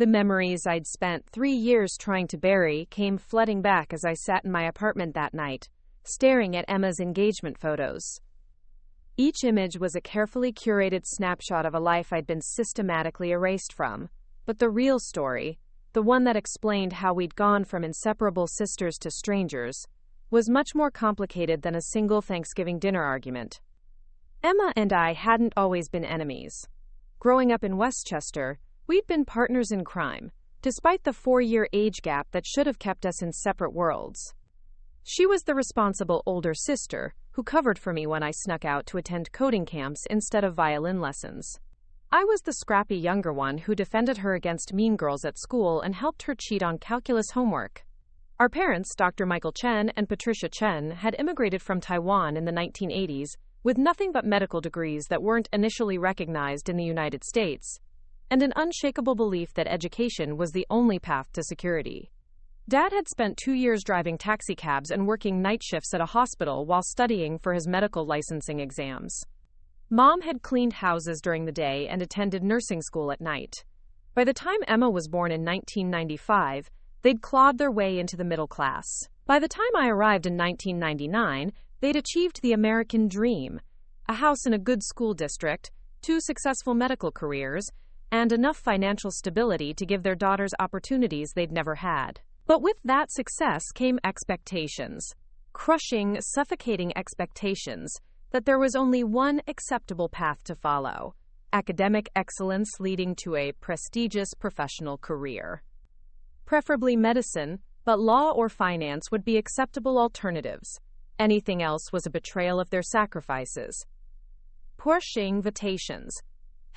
The memories I'd spent 3 years trying to bury came flooding back as I sat in my apartment that night, staring at Emma's engagement photos. Each image was a carefully curated snapshot of a life I'd been systematically erased from. But the real story, the one that explained how we'd gone from inseparable sisters to strangers, was much more complicated than a single Thanksgiving dinner argument. Emma and I hadn't always been enemies. Growing up in Westchester, we'd been partners in crime, despite the 4-year age gap that should have kept us in separate worlds. She was the responsible older sister who covered for me when I snuck out to attend coding camps instead of violin lessons. I was the scrappy younger one who defended her against mean girls at school and helped her cheat on calculus homework. Our parents, Dr. Michael Chen and Patricia Chen, had immigrated from Taiwan in the 1980s with nothing but medical degrees that weren't initially recognized in the United States, and an unshakable belief that education was the only path to security. Dad had spent 2 years driving taxicabs and working night shifts at a hospital while studying for his medical licensing exams. Mom had cleaned houses during the day and attended nursing school at night. By the time Emma was born in 1995, they'd clawed their way into the middle class. By the time I arrived in 1999, they'd achieved the American dream: a house in a good school district, 2 successful medical careers, and enough financial stability to give their daughters opportunities they'd never had. But with that success came expectations. Crushing, suffocating expectations that there was only one acceptable path to follow: academic excellence leading to a prestigious professional career. Preferably medicine, but law or finance would be acceptable alternatives. Anything else was a betrayal of their sacrifices. Pushing invitations.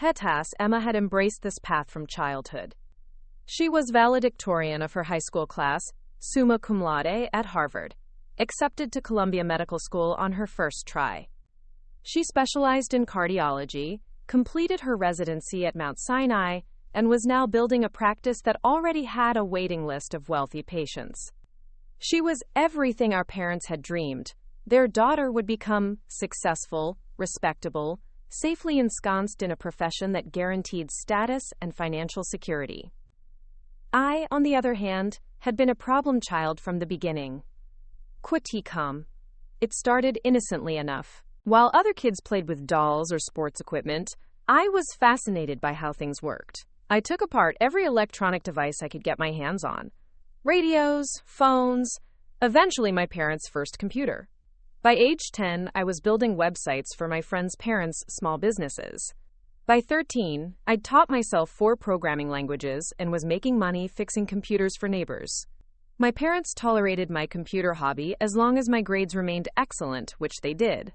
Hetas, Emma had embraced this path from childhood. She was valedictorian of her high school class, summa cum laude at Harvard, accepted to Columbia Medical School on her first try. She specialized in cardiology, completed her residency at Mount Sinai, and was now building a practice that already had a waiting list of wealthy patients. She was everything our parents had dreamed. Their daughter would become successful, respectable, safely ensconced in a profession that guaranteed status and financial security. I, on the other hand, had been a problem child from the beginning. Quaticum. It started innocently enough. While other kids played with dolls or sports equipment, I was fascinated by how things worked. I took apart every electronic device I could get my hands on. Radios, phones, eventually my parents' first computer. By age 10, I was building websites for my friends' parents' small businesses. By 13, I'd taught myself 4 programming languages and was making money fixing computers for neighbors. My parents tolerated my computer hobby as long as my grades remained excellent, which they did.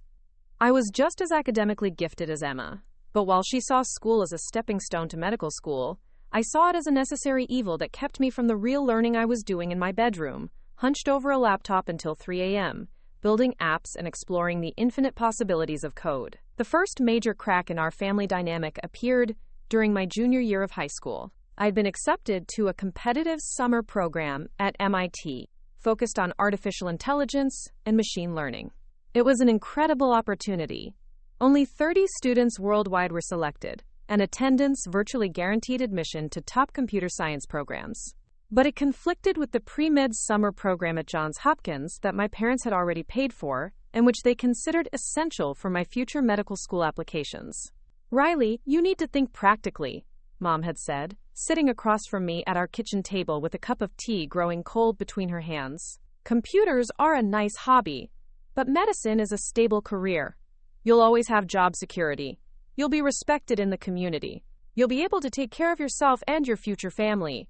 I was just as academically gifted as Emma, but while she saw school as a stepping stone to medical school, I saw it as a necessary evil that kept me from the real learning I was doing in my bedroom, hunched over a laptop until 3 a.m., building apps and exploring the infinite possibilities of code. The first major crack in our family dynamic appeared during my junior year of high school. I'd been accepted to a competitive summer program at MIT, focused on artificial intelligence and machine learning. It was an incredible opportunity. Only 30 students worldwide were selected, and attendance virtually guaranteed admission to top computer science programs. But it conflicted with the pre-med summer program at Johns Hopkins that my parents had already paid for, and which they considered essential for my future medical school applications. "Riley, you need to think practically," Mom had said, sitting across from me at our kitchen table with a cup of tea growing cold between her hands. "Computers are a nice hobby, but medicine is a stable career. You'll always have job security. You'll be respected in the community. You'll be able to take care of yourself and your future family."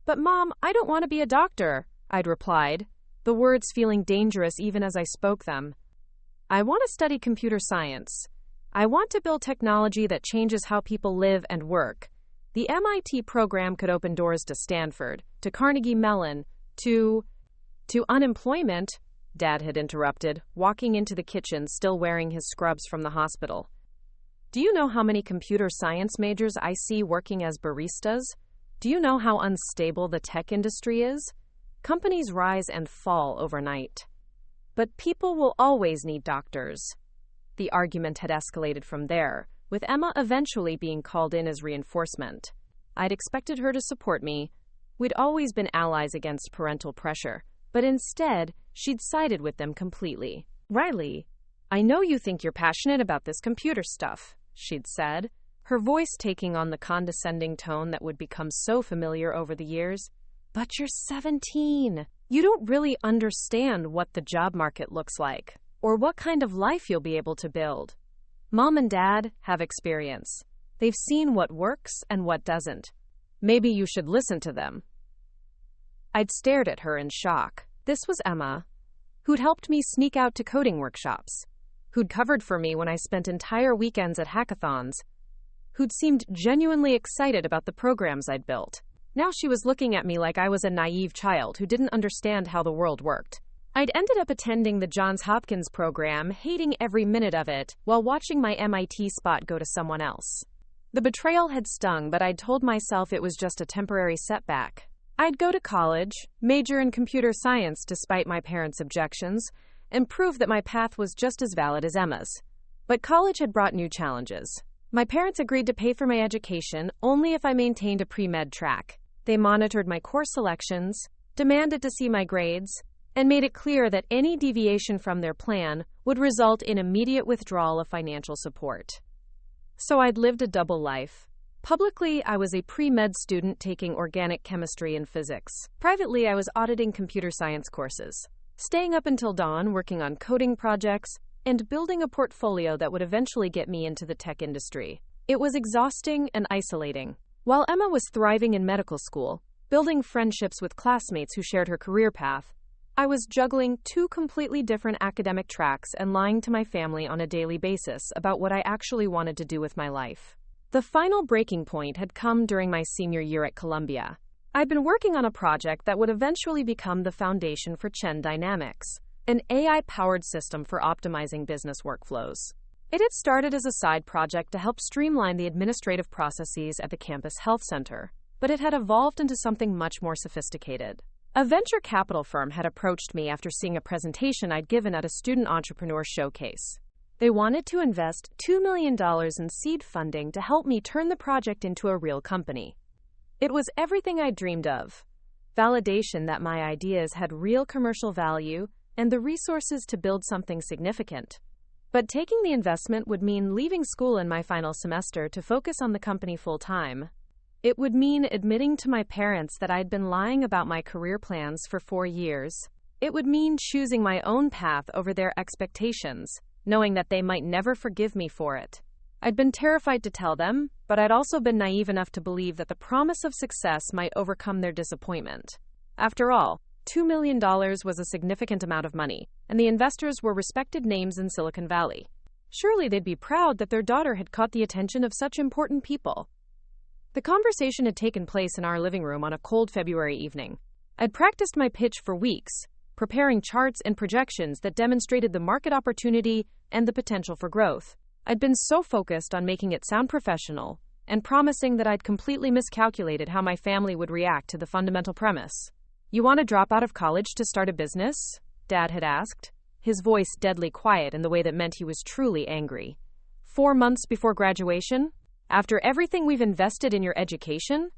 "But Mom, I don't want to be a doctor," I'd replied, the words feeling dangerous even as I spoke them. "I want to study computer science. I want to build technology that changes how people live and work." The MIT program could open doors to Stanford, to Carnegie Mellon, to unemployment, Dad had interrupted, walking into the kitchen still wearing his scrubs from the hospital. "Do you know how many computer science majors I see working as baristas? Do you know how unstable the tech industry is? Companies rise and fall overnight. But people will always need doctors." The argument had escalated from there, with Emma eventually being called in as reinforcement. I'd expected her to support me. We'd always been allies against parental pressure, but instead, she'd sided with them completely. "Riley, I know you think you're passionate about this computer stuff," she'd said, her voice taking on the condescending tone that would become so familiar over the years. "But you're 17. You don't really understand what the job market looks like, or what kind of life you'll be able to build. Mom and Dad have experience. They've seen what works and what doesn't. Maybe you should listen to them." I'd stared at her in shock. This was Emma, who'd helped me sneak out to coding workshops, who'd covered for me when I spent entire weekends at hackathons, who'd seemed genuinely excited about the programs I'd built. Now she was looking at me like I was a naive child who didn't understand how the world worked. I'd ended up attending the Johns Hopkins program, hating every minute of it, while watching my MIT spot go to someone else. The betrayal had stung, but I'd told myself it was just a temporary setback. I'd go to college, major in computer science despite my parents' objections, and prove that my path was just as valid as Emma's. But college had brought new challenges. My parents agreed to pay for my education only if I maintained a pre-med track. They monitored my course selections, demanded to see my grades, and made it clear that any deviation from their plan would result in immediate withdrawal of financial support. So I'd lived a double life. Publicly, I was a pre-med student taking organic chemistry and physics. Privately, I was auditing computer science courses, staying up until dawn working on coding projects, and building a portfolio that would eventually get me into the tech industry. It was exhausting and isolating. While Emma was thriving in medical school, building friendships with classmates who shared her career path, I was juggling two completely different academic tracks and lying to my family on a daily basis about what I actually wanted to do with my life. The final breaking point had come during my senior year at Columbia. I'd been working on a project that would eventually become the foundation for Chen Dynamics, an AI-powered system for optimizing business workflows. It had started as a side project to help streamline the administrative processes at the campus health center, but it had evolved into something much more sophisticated. A venture capital firm had approached me after seeing a presentation I'd given at a student entrepreneur showcase. They wanted to invest $2 million in seed funding to help me turn the project into a real company. It was everything I dreamed of: validation that my ideas had real commercial value and the resources to build something significant. But taking the investment would mean leaving school in my final semester to focus on the company full-time. It would mean admitting to my parents that I'd been lying about my career plans for 4 years. It would mean choosing my own path over their expectations, knowing that they might never forgive me for it. I'd been terrified to tell them, but I'd also been naive enough to believe that the promise of success might overcome their disappointment. After all, $2 million was a significant amount of money, and the investors were respected names in Silicon Valley. Surely they'd be proud that their daughter had caught the attention of such important people. The conversation had taken place in our living room on a cold February evening. I'd practiced my pitch for weeks, preparing charts and projections that demonstrated the market opportunity and the potential for growth. I'd been so focused on making it sound professional and promising that I'd completely miscalculated how my family would react to the fundamental premise. "You want to drop out of college to start a business?" Dad had asked, his voice deadly quiet in the way that meant he was truly angry. 4 months before graduation? After everything we've invested in your education?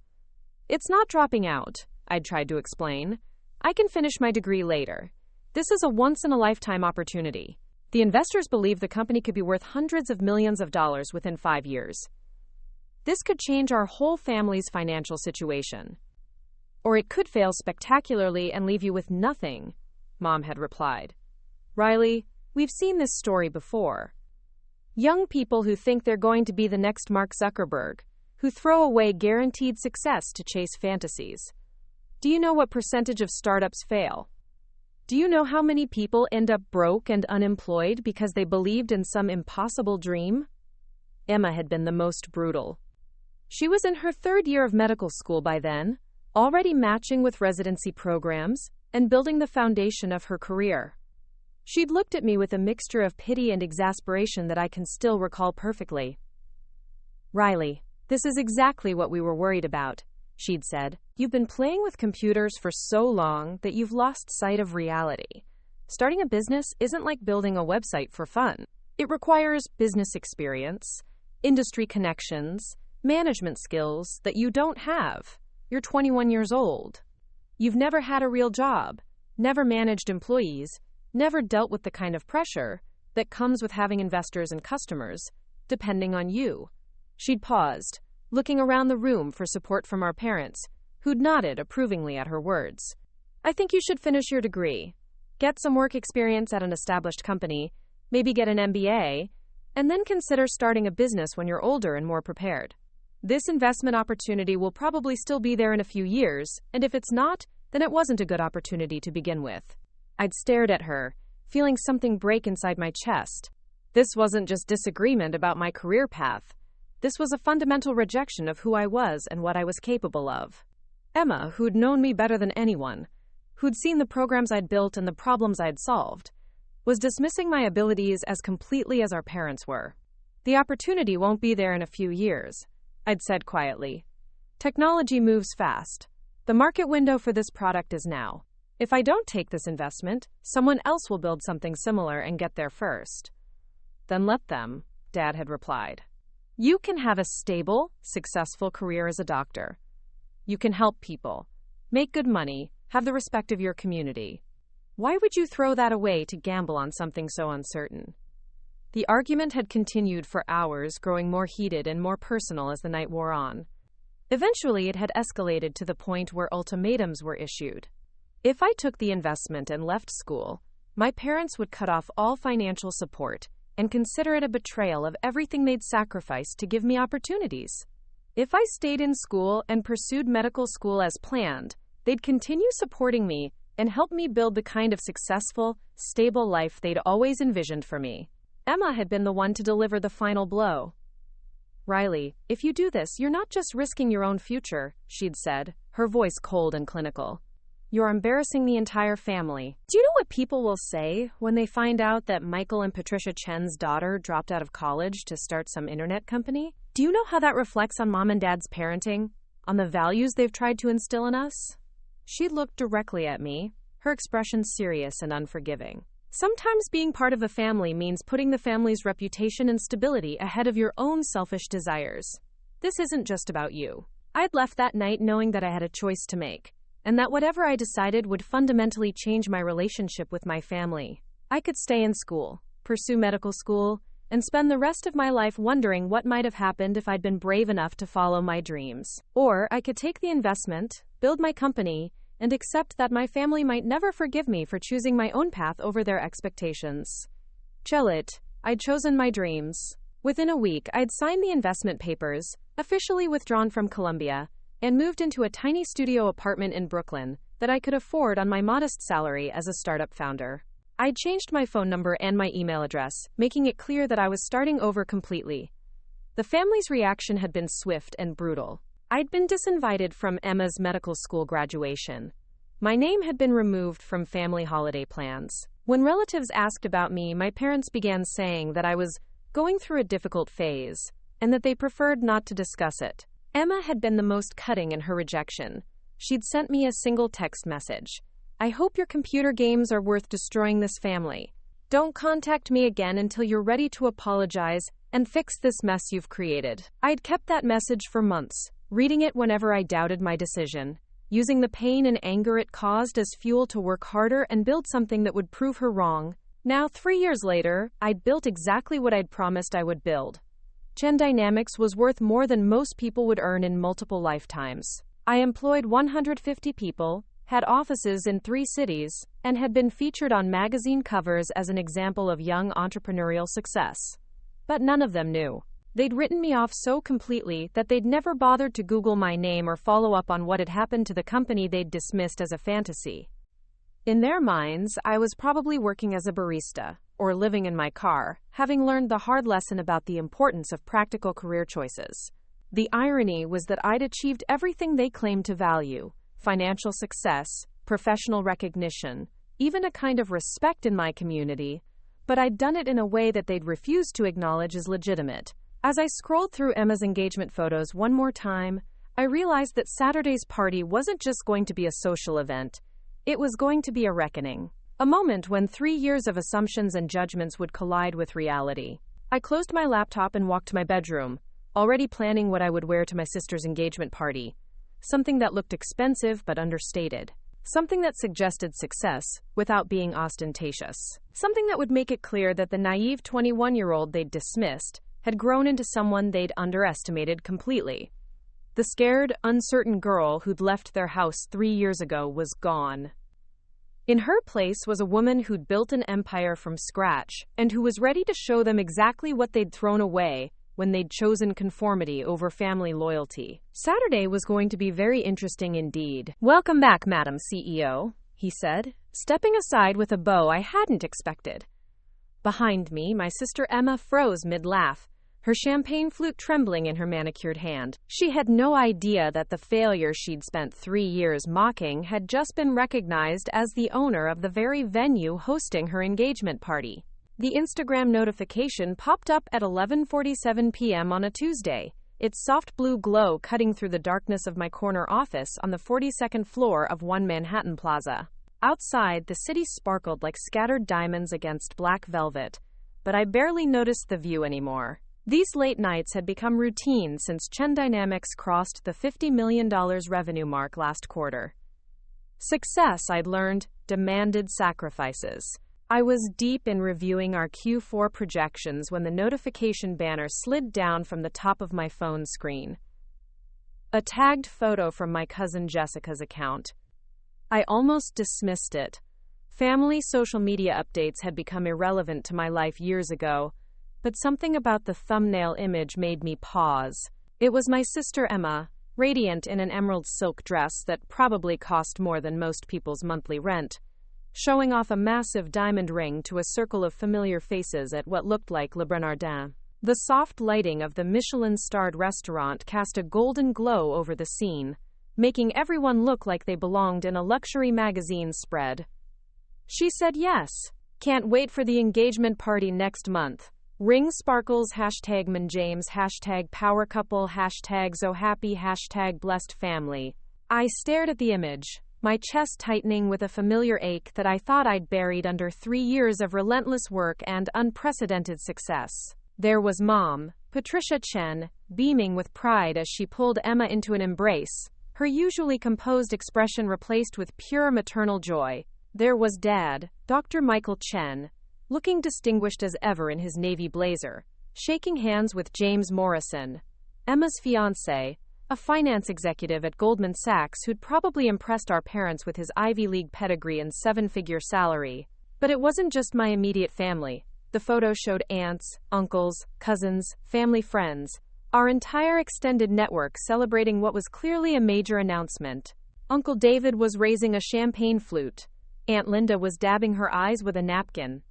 "It's not dropping out," I'd tried to explain. "I can finish my degree later. This is a once-in-a-lifetime opportunity. The investors believe the company could be worth hundreds of millions of dollars within 5 years. This could change our whole family's financial situation. Or it could fail spectacularly and leave you with nothing," Mom had replied. "Riley, we've seen this story before. Young people who think they're going to be the next Mark Zuckerberg, who throw away guaranteed success to chase fantasies. Do you know what percentage of startups fail? Do you know how many people end up broke and unemployed because they believed in some impossible dream?" Emma had been the most brutal. She was in her 3rd year of medical school by then, already matching with residency programs and building the foundation of her career. She'd looked at me with a mixture of pity and exasperation that I can still recall perfectly. "Riley, this is exactly what we were worried about," she'd said. "You've been playing with computers for so long that you've lost sight of reality. Starting a business isn't like building a website for fun. It requires business experience, industry connections, management skills that you don't have. You're 21 years old. You've never had a real job, never managed employees, never dealt with the kind of pressure that comes with having investors and customers depending on you. She'd paused, looking around the room for support from our parents, who'd nodded approvingly at her words. I think you should finish your degree, get some work experience at an established company, maybe get an MBA, and then consider starting a business when you're older and more prepared. This investment opportunity will probably still be there in a few years, and if it's not, then it wasn't a good opportunity to begin with. I'd stared at her, feeling something break inside my chest. This wasn't just disagreement about my career path. This was a fundamental rejection of who I was and what I was capable of. Emma, who'd known me better than anyone, who'd seen the programs I'd built and the problems I'd solved, was dismissing my abilities as completely as our parents were. The opportunity won't be there in a few years, I'd said quietly. Technology moves fast. The market window for this product is now. If I don't take this investment, someone else will build something similar and get there first. Then let them, Dad had replied. You can have a stable, successful career as a doctor. You can help people, make good money, have the respect of your community. Why would you throw that away to gamble on something so uncertain? The argument had continued for hours, growing more heated and more personal as the night wore on. Eventually, it had escalated to the point where ultimatums were issued. If I took the investment and left school, my parents would cut off all financial support and consider it a betrayal of everything they'd sacrificed to give me opportunities. If I stayed in school and pursued medical school as planned, they'd continue supporting me and help me build the kind of successful, stable life they'd always envisioned for me. Emma had been the one to deliver the final blow. Riley, if you do this, you're not just risking your own future, she'd said, her voice cold and clinical. You're embarrassing the entire family. Do you know what people will say when they find out that Michael and Patricia Chen's daughter dropped out of college to start some internet company? Do you know how that reflects on Mom and Dad's parenting? On the values they've tried to instill in us? She looked directly at me, her expression serious and unforgiving. Sometimes being part of a family means putting the family's reputation and stability ahead of your own selfish desires. This isn't just about you. I'd left that night knowing that I had a choice to make, and that whatever I decided would fundamentally change my relationship with my family. I could stay in school, pursue medical school, and spend the rest of my life wondering what might have happened if I'd been brave enough to follow my dreams. Or I could take the investment, build my company, and accept that my family might never forgive me for choosing my own path over their expectations. Chelit, I'd chosen my dreams. Within a week, I'd signed the investment papers, officially withdrawn from Columbia, and moved into a tiny studio apartment in Brooklyn that I could afford on my modest salary as a startup founder. I'd changed my phone number and my email address, making it clear that I was starting over completely. The family's reaction had been swift and brutal. I'd been disinvited from Emma's medical school graduation. My name had been removed from family holiday plans. When relatives asked about me, my parents began saying that I was going through a difficult phase, and that they preferred not to discuss it. Emma had been the most cutting in her rejection. She'd sent me a single text message. I hope your computer games are worth destroying this family. Don't contact me again until you're ready to apologize and fix this mess you've created. I'd kept that message for months, reading it whenever I doubted my decision, using the pain and anger it caused as fuel to work harder and build something that would prove her wrong. Now, 3 years later, I'd built exactly what I'd promised I would build. Chen Dynamics was worth more than most people would earn in multiple lifetimes. I employed 150 people, had offices in 3 cities, and had been featured on magazine covers as an example of young entrepreneurial success. But none of them knew. They'd written me off so completely that they'd never bothered to Google my name or follow up on what had happened to the company they'd dismissed as a fantasy. In their minds, I was probably working as a barista, or living in my car, having learned the hard lesson about the importance of practical career choices. The irony was that I'd achieved everything they claimed to value: financial success, professional recognition, even a kind of respect in my community, but I'd done it in a way that they'd refused to acknowledge as legitimate. As I scrolled through Emma's engagement photos one more time, I realized that Saturday's party wasn't just going to be a social event. It was going to be a reckoning. A moment when 3 years of assumptions and judgments would collide with reality. I closed my laptop and walked to my bedroom, already planning what I would wear to my sister's engagement party. Something that looked expensive but understated. Something that suggested success without being ostentatious. Something that would make it clear that the naive 21-year-old they'd dismissed had grown into someone they'd underestimated completely. The scared, uncertain girl who'd left their house 3 years ago was gone. In her place was a woman who'd built an empire from scratch and who was ready to show them exactly what they'd thrown away when they'd chosen conformity over family loyalty. Saturday was going to be very interesting indeed. "Welcome back, Madam CEO," he said, stepping aside with a bow I hadn't expected. Behind me, my sister Emma froze mid-laugh, her champagne flute trembling in her manicured hand. She had no idea that the failure she'd spent 3 years mocking had just been recognized as the owner of the very venue hosting her engagement party. The Instagram notification popped up at 11:47 p.m. on a Tuesday, its soft blue glow cutting through the darkness of my corner office on the 42nd floor of One Manhattan Plaza. Outside, the city sparkled like scattered diamonds against black velvet, but I barely noticed the view anymore. These late nights had become routine since Chen Dynamics crossed the $50 million revenue mark last quarter. Success, I'd learned, demanded sacrifices. I was deep in reviewing our Q4 projections when the notification banner slid down from the top of my phone screen. A tagged photo from my cousin Jessica's account. I almost dismissed it. Family social media updates had become irrelevant to my life years ago, but something about the thumbnail image made me pause. It was my sister Emma, radiant in an emerald silk dress that probably cost more than most people's monthly rent, showing off a massive diamond ring to a circle of familiar faces at what looked like Le Bernardin. The soft lighting of the Michelin-starred restaurant cast a golden glow over the scene, making everyone look like they belonged in a luxury magazine spread. She said yes. "Can't wait for the engagement party next month. Ring sparkles, #ManJames, #PowerCouple, #SoHappy, #BlessedFamily." I stared at the image, my chest tightening with a familiar ache that I thought I'd buried under 3 years of relentless work and unprecedented success. There was Mom, Patricia Chen, beaming with pride as she pulled Emma into an embrace, her usually composed expression replaced with pure maternal joy. There was Dad, Dr. Michael Chen, looking distinguished as ever in his navy blazer, shaking hands with James Morrison, Emma's fiancé, a finance executive at Goldman Sachs who'd probably impressed our parents with his Ivy League pedigree and 7-figure salary. But it wasn't just my immediate family. The photo showed aunts, uncles, cousins, family friends, our entire extended network celebrating what was clearly a major announcement. Uncle David was raising a champagne flute. Aunt Linda was dabbing her eyes with a napkin.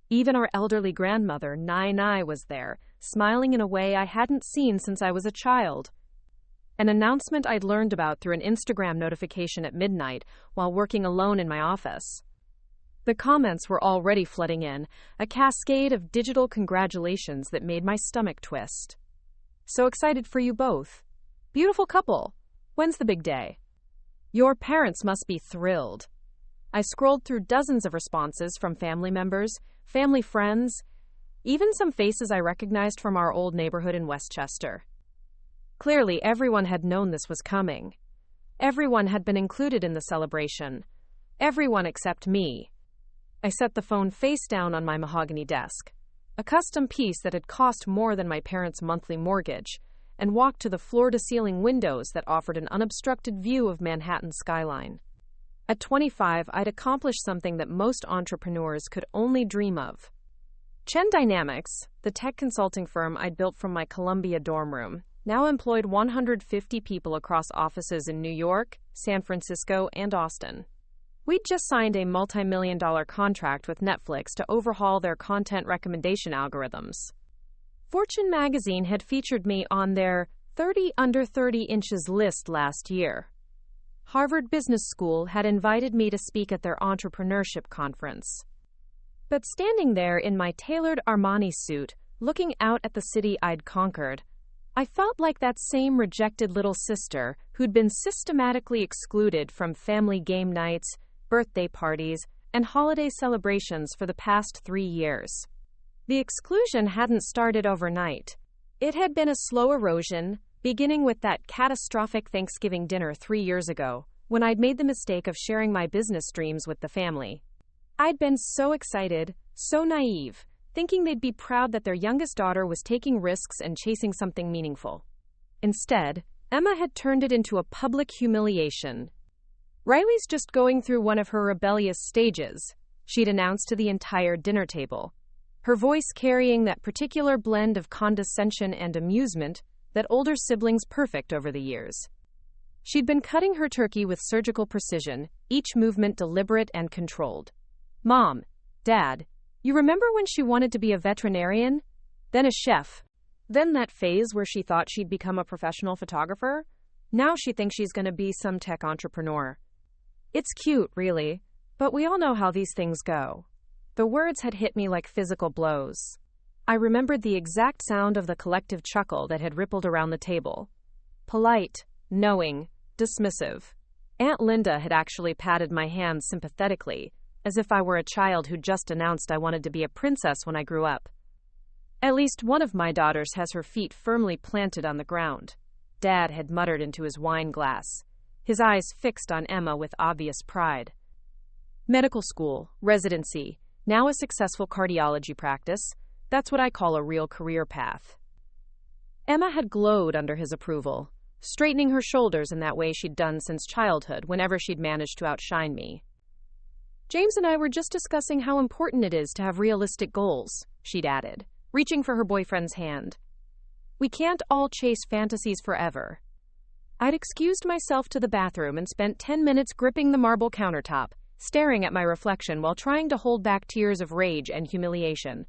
Even our elderly grandmother, Nai, was there, smiling in a way I hadn't seen since I was a child. An announcement I'd learned about through an Instagram notification at midnight while working alone in my office. The comments were already flooding in, a cascade of digital congratulations that made my stomach twist. "So excited for you both. Beautiful couple. When's the big day? Your parents must be thrilled." I scrolled through dozens of responses from family members, family friends, even some faces I recognized from our old neighborhood in Westchester. Clearly, everyone had known this was coming. Everyone had been included in the celebration. Everyone except me. I set the phone face down on my mahogany desk, a custom piece that had cost more than my parents' monthly mortgage, and walked to the floor-to-ceiling windows that offered an unobstructed view of Manhattan's skyline. At 25, I'd accomplished something that most entrepreneurs could only dream of. Chen Dynamics, the tech consulting firm I'd built from my Columbia dorm room, now employed 150 people across offices in New York, San Francisco, and Austin. We'd just signed a multi-million-dollar contract with Netflix to overhaul their content recommendation algorithms. Fortune magazine had featured me on their 30 under 30 inches list last year. Harvard Business School had invited me to speak at their entrepreneurship conference. But standing there in my tailored Armani suit, looking out at the city I'd conquered, I felt like that same rejected little sister who'd been systematically excluded from family game nights, birthday parties, and holiday celebrations for the past 3 years. The exclusion hadn't started overnight. It had been a slow erosion, beginning with that catastrophic Thanksgiving dinner 3 years ago, when I'd made the mistake of sharing my business dreams with the family. I'd been so excited, so naive, thinking they'd be proud that their youngest daughter was taking risks and chasing something meaningful. Instead, Emma had turned it into a public humiliation. "Riley's just going through one of her rebellious stages," she'd announced to the entire dinner table, her voice carrying that particular blend of condescension and amusement that older siblings perfect over the years. She'd been cutting her turkey with surgical precision, each movement deliberate and controlled. "Mom, Dad, you remember when she wanted to be a veterinarian? Then a chef? Then that phase where she thought she'd become a professional photographer? Now she thinks she's going to be some tech entrepreneur. It's cute, really, but we all know how these things go." The words had hit me like physical blows. I remembered the exact sound of the collective chuckle that had rippled around the table. Polite, knowing, dismissive. Aunt Linda had actually patted my hand sympathetically, as if I were a child who'd just announced I wanted to be a princess when I grew up. "At least one of my daughters has her feet firmly planted on the ground," Dad had muttered into his wine glass, his eyes fixed on Emma with obvious pride. "Medical school, residency, now a successful cardiology practice. That's what I call a real career path." Emma had glowed under his approval, straightening her shoulders in that way she'd done since childhood whenever she'd managed to outshine me. "James and I were just discussing how important it is to have realistic goals," she'd added, reaching for her boyfriend's hand. "We can't all chase fantasies forever." I'd excused myself to the bathroom and spent 10 minutes gripping the marble countertop, staring at my reflection while trying to hold back tears of rage and humiliation.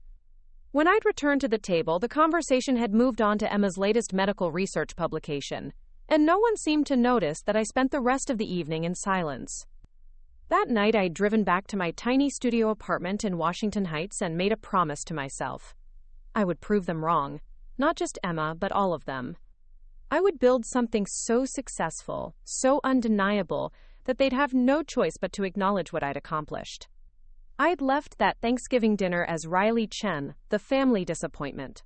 When I'd returned to the table, the conversation had moved on to Emma's latest medical research publication, and no one seemed to notice that I spent the rest of the evening in silence. That night, I'd driven back to my tiny studio apartment in Washington Heights and made a promise to myself. I would prove them wrong, not just Emma, but all of them. I would build something so successful, so undeniable, that they'd have no choice but to acknowledge what I'd accomplished. I'd left that Thanksgiving dinner as Riley Chen, the family disappointment.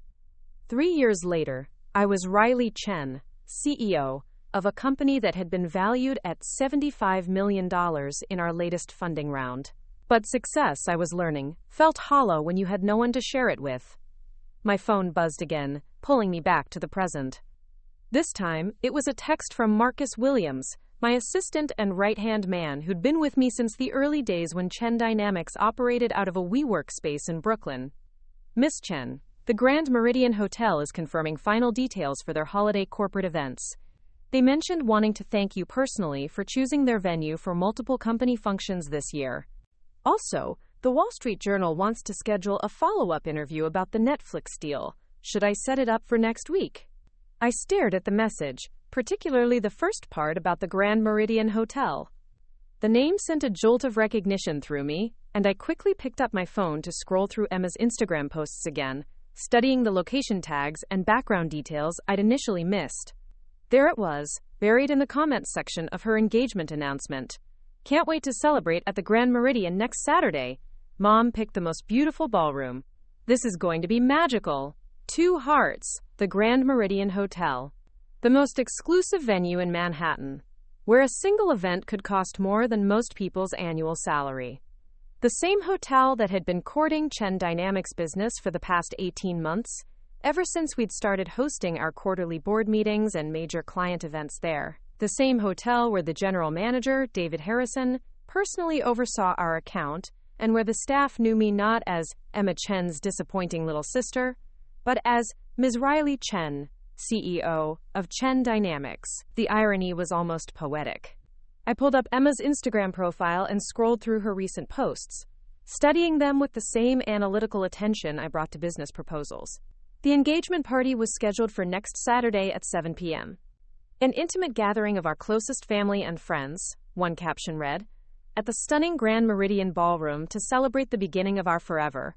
3 years later, I was Riley Chen, CEO of a company that had been valued at $75 million in our latest funding round. But success, I was learning, felt hollow when you had no one to share it with. My phone buzzed again, pulling me back to the present. This time, it was a text from Marcus Williams, my assistant and right-hand man who'd been with me since the early days when Chen Dynamics operated out of a WeWork space in Brooklyn. "Miss Chen, the Grand Meridian Hotel is confirming final details for their holiday corporate events. They mentioned wanting to thank you personally for choosing their venue for multiple company functions this year. Also, the Wall Street Journal wants to schedule a follow-up interview about the Netflix deal. Should I set it up for next week?" I stared at the message, particularly the first part about the Grand Meridian Hotel. The name sent a jolt of recognition through me, and I quickly picked up my phone to scroll through Emma's Instagram posts again, studying the location tags and background details I'd initially missed. There it was, buried in the comments section of her engagement announcement. "Can't wait to celebrate at the Grand Meridian next Saturday. Mom picked the most beautiful ballroom. This is going to be magical. 2 hearts, the Grand Meridian Hotel. The most exclusive venue in Manhattan, where a single event could cost more than most people's annual salary." The same hotel that had been courting Chen Dynamics business for the past 18 months, ever since we'd started hosting our quarterly board meetings and major client events there. The same hotel where the general manager, David Harrison, personally oversaw our account, and where the staff knew me not as Emma Chen's disappointing little sister, but as Ms. Riley Chen, CEO of Chen Dynamics. The irony was almost poetic. I pulled up Emma's Instagram profile and scrolled through her recent posts, studying them with the same analytical attention I brought to business proposals. The engagement party was scheduled for next Saturday at 7 p.m. "An intimate gathering of our closest family and friends," one caption read, "at the stunning Grand Meridian Ballroom to celebrate the beginning of our forever."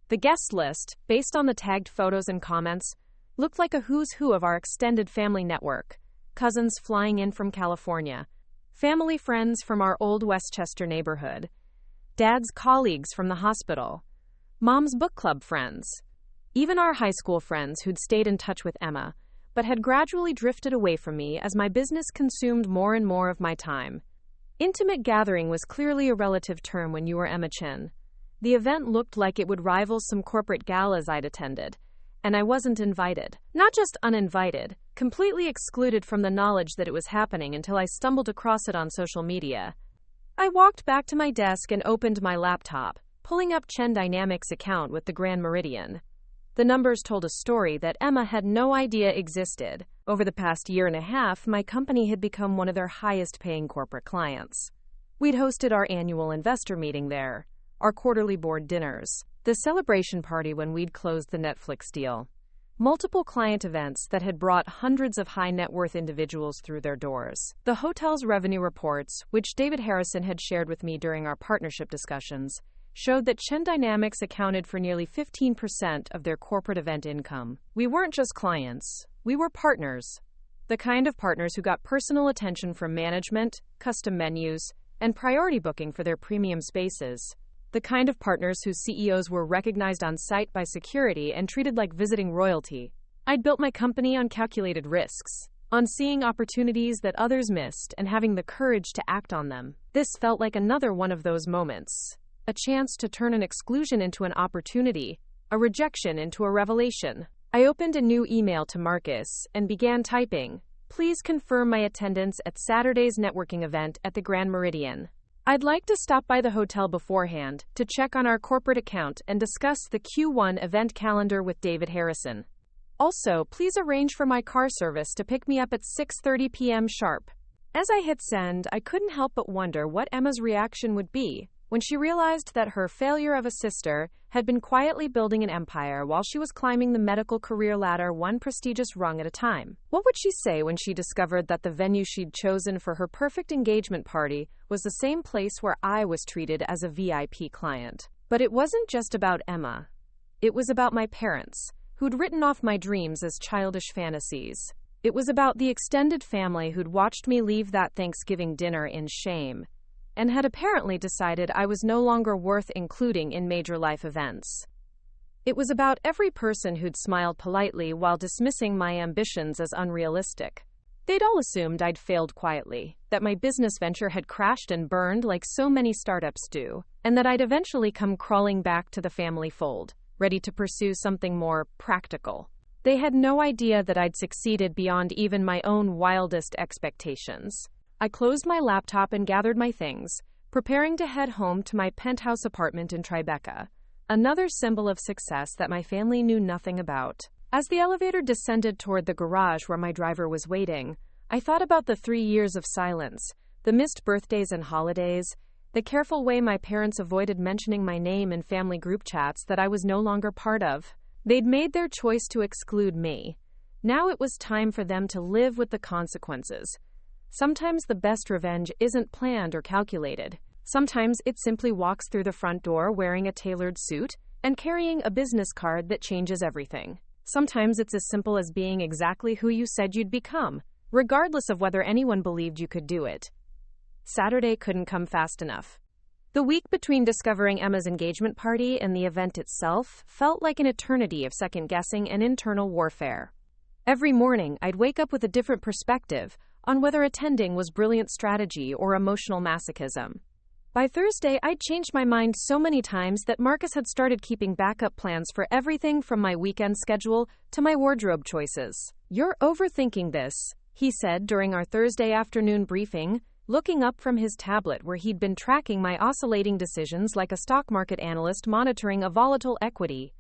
The guest list, based on the tagged photos and comments, looked like a who's who of our extended family network. Cousins flying in from California, family friends from our old Westchester neighborhood, Dad's colleagues from the hospital, Mom's book club friends. Even our high school friends who'd stayed in touch with Emma, but had gradually drifted away from me as my business consumed more and more of my time. Intimate gathering was clearly a relative term when you were Emma Chen. The event looked like it would rival some corporate galas I'd attended, and I wasn't invited. Not just uninvited, completely excluded from the knowledge that it was happening until I stumbled across it on social media. I walked back to my desk and opened my laptop, pulling up Chen Dynamics' account with the Grand Meridian. The numbers told a story that Emma had no idea existed. Over the past year and a half, my company had become one of their highest-paying corporate clients. We'd hosted our annual investor meeting there, our quarterly board dinners, the celebration party when we'd closed the Netflix deal, multiple client events that had brought hundreds of high-net-worth individuals through their doors. The hotel's revenue reports, which David Harrison had shared with me during our partnership discussions, showed that Chen Dynamics accounted for nearly 15% of their corporate event income. We weren't just clients, we were partners. The kind of partners who got personal attention from management, custom menus, and priority booking for their premium spaces. The kind of partners whose CEOs were recognized on site by security and treated like visiting royalty. I'd built my company on calculated risks, on seeing opportunities that others missed and having the courage to act on them. This felt like another one of those moments. A chance to turn an exclusion into an opportunity, a rejection into a revelation. I opened a new email to Marcus and began typing, "Please confirm my attendance at Saturday's networking event at the Grand Meridian. I'd like to stop by the hotel beforehand to check on our corporate account and discuss the Q1 event calendar with David Harrison. Also, please arrange for my car service to pick me up at 6:30 p.m. sharp." As I hit send, I couldn't help but wonder what Emma's reaction would be when she realized that her failure of a sister had been quietly building an empire while she was climbing the medical career ladder one prestigious rung at a time. What would she say when she discovered that the venue she'd chosen for her perfect engagement party was the same place where I was treated as a VIP client? But it wasn't just about Emma. It was about my parents, who'd written off my dreams as childish fantasies. It was about the extended family who'd watched me leave that Thanksgiving dinner in shame, and had apparently decided I was no longer worth including in major life events. It was about every person who'd smiled politely while dismissing my ambitions as unrealistic. They'd all assumed I'd failed quietly, that my business venture had crashed and burned like so many startups do, and that I'd eventually come crawling back to the family fold, ready to pursue something more practical. They had no idea that I'd succeeded beyond even my own wildest expectations. I closed my laptop and gathered my things, preparing to head home to my penthouse apartment in Tribeca, another symbol of success that my family knew nothing about. As the elevator descended toward the garage where my driver was waiting, I thought about the 3 years of silence, the missed birthdays and holidays, the careful way my parents avoided mentioning my name in family group chats that I was no longer part of. They'd made their choice to exclude me. Now it was time for them to live with the consequences. Sometimes the best revenge isn't planned or calculated. Sometimes it simply walks through the front door wearing a tailored suit and carrying a business card that changes everything. Sometimes it's as simple as being exactly who you said you'd become, regardless of whether anyone believed you could do it. Saturday couldn't come fast enough. The week between discovering Emma's engagement party and the event itself felt like an eternity of second-guessing and internal warfare. Every morning, I'd wake up with a different perspective on whether attending was brilliant strategy or emotional masochism. By Thursday, I'd changed my mind so many times that Marcus had started keeping backup plans for everything from my weekend schedule to my wardrobe choices. "You're overthinking this," he said during our Thursday afternoon briefing, looking up from his tablet where he'd been tracking my oscillating decisions like a stock market analyst monitoring a volatile equity.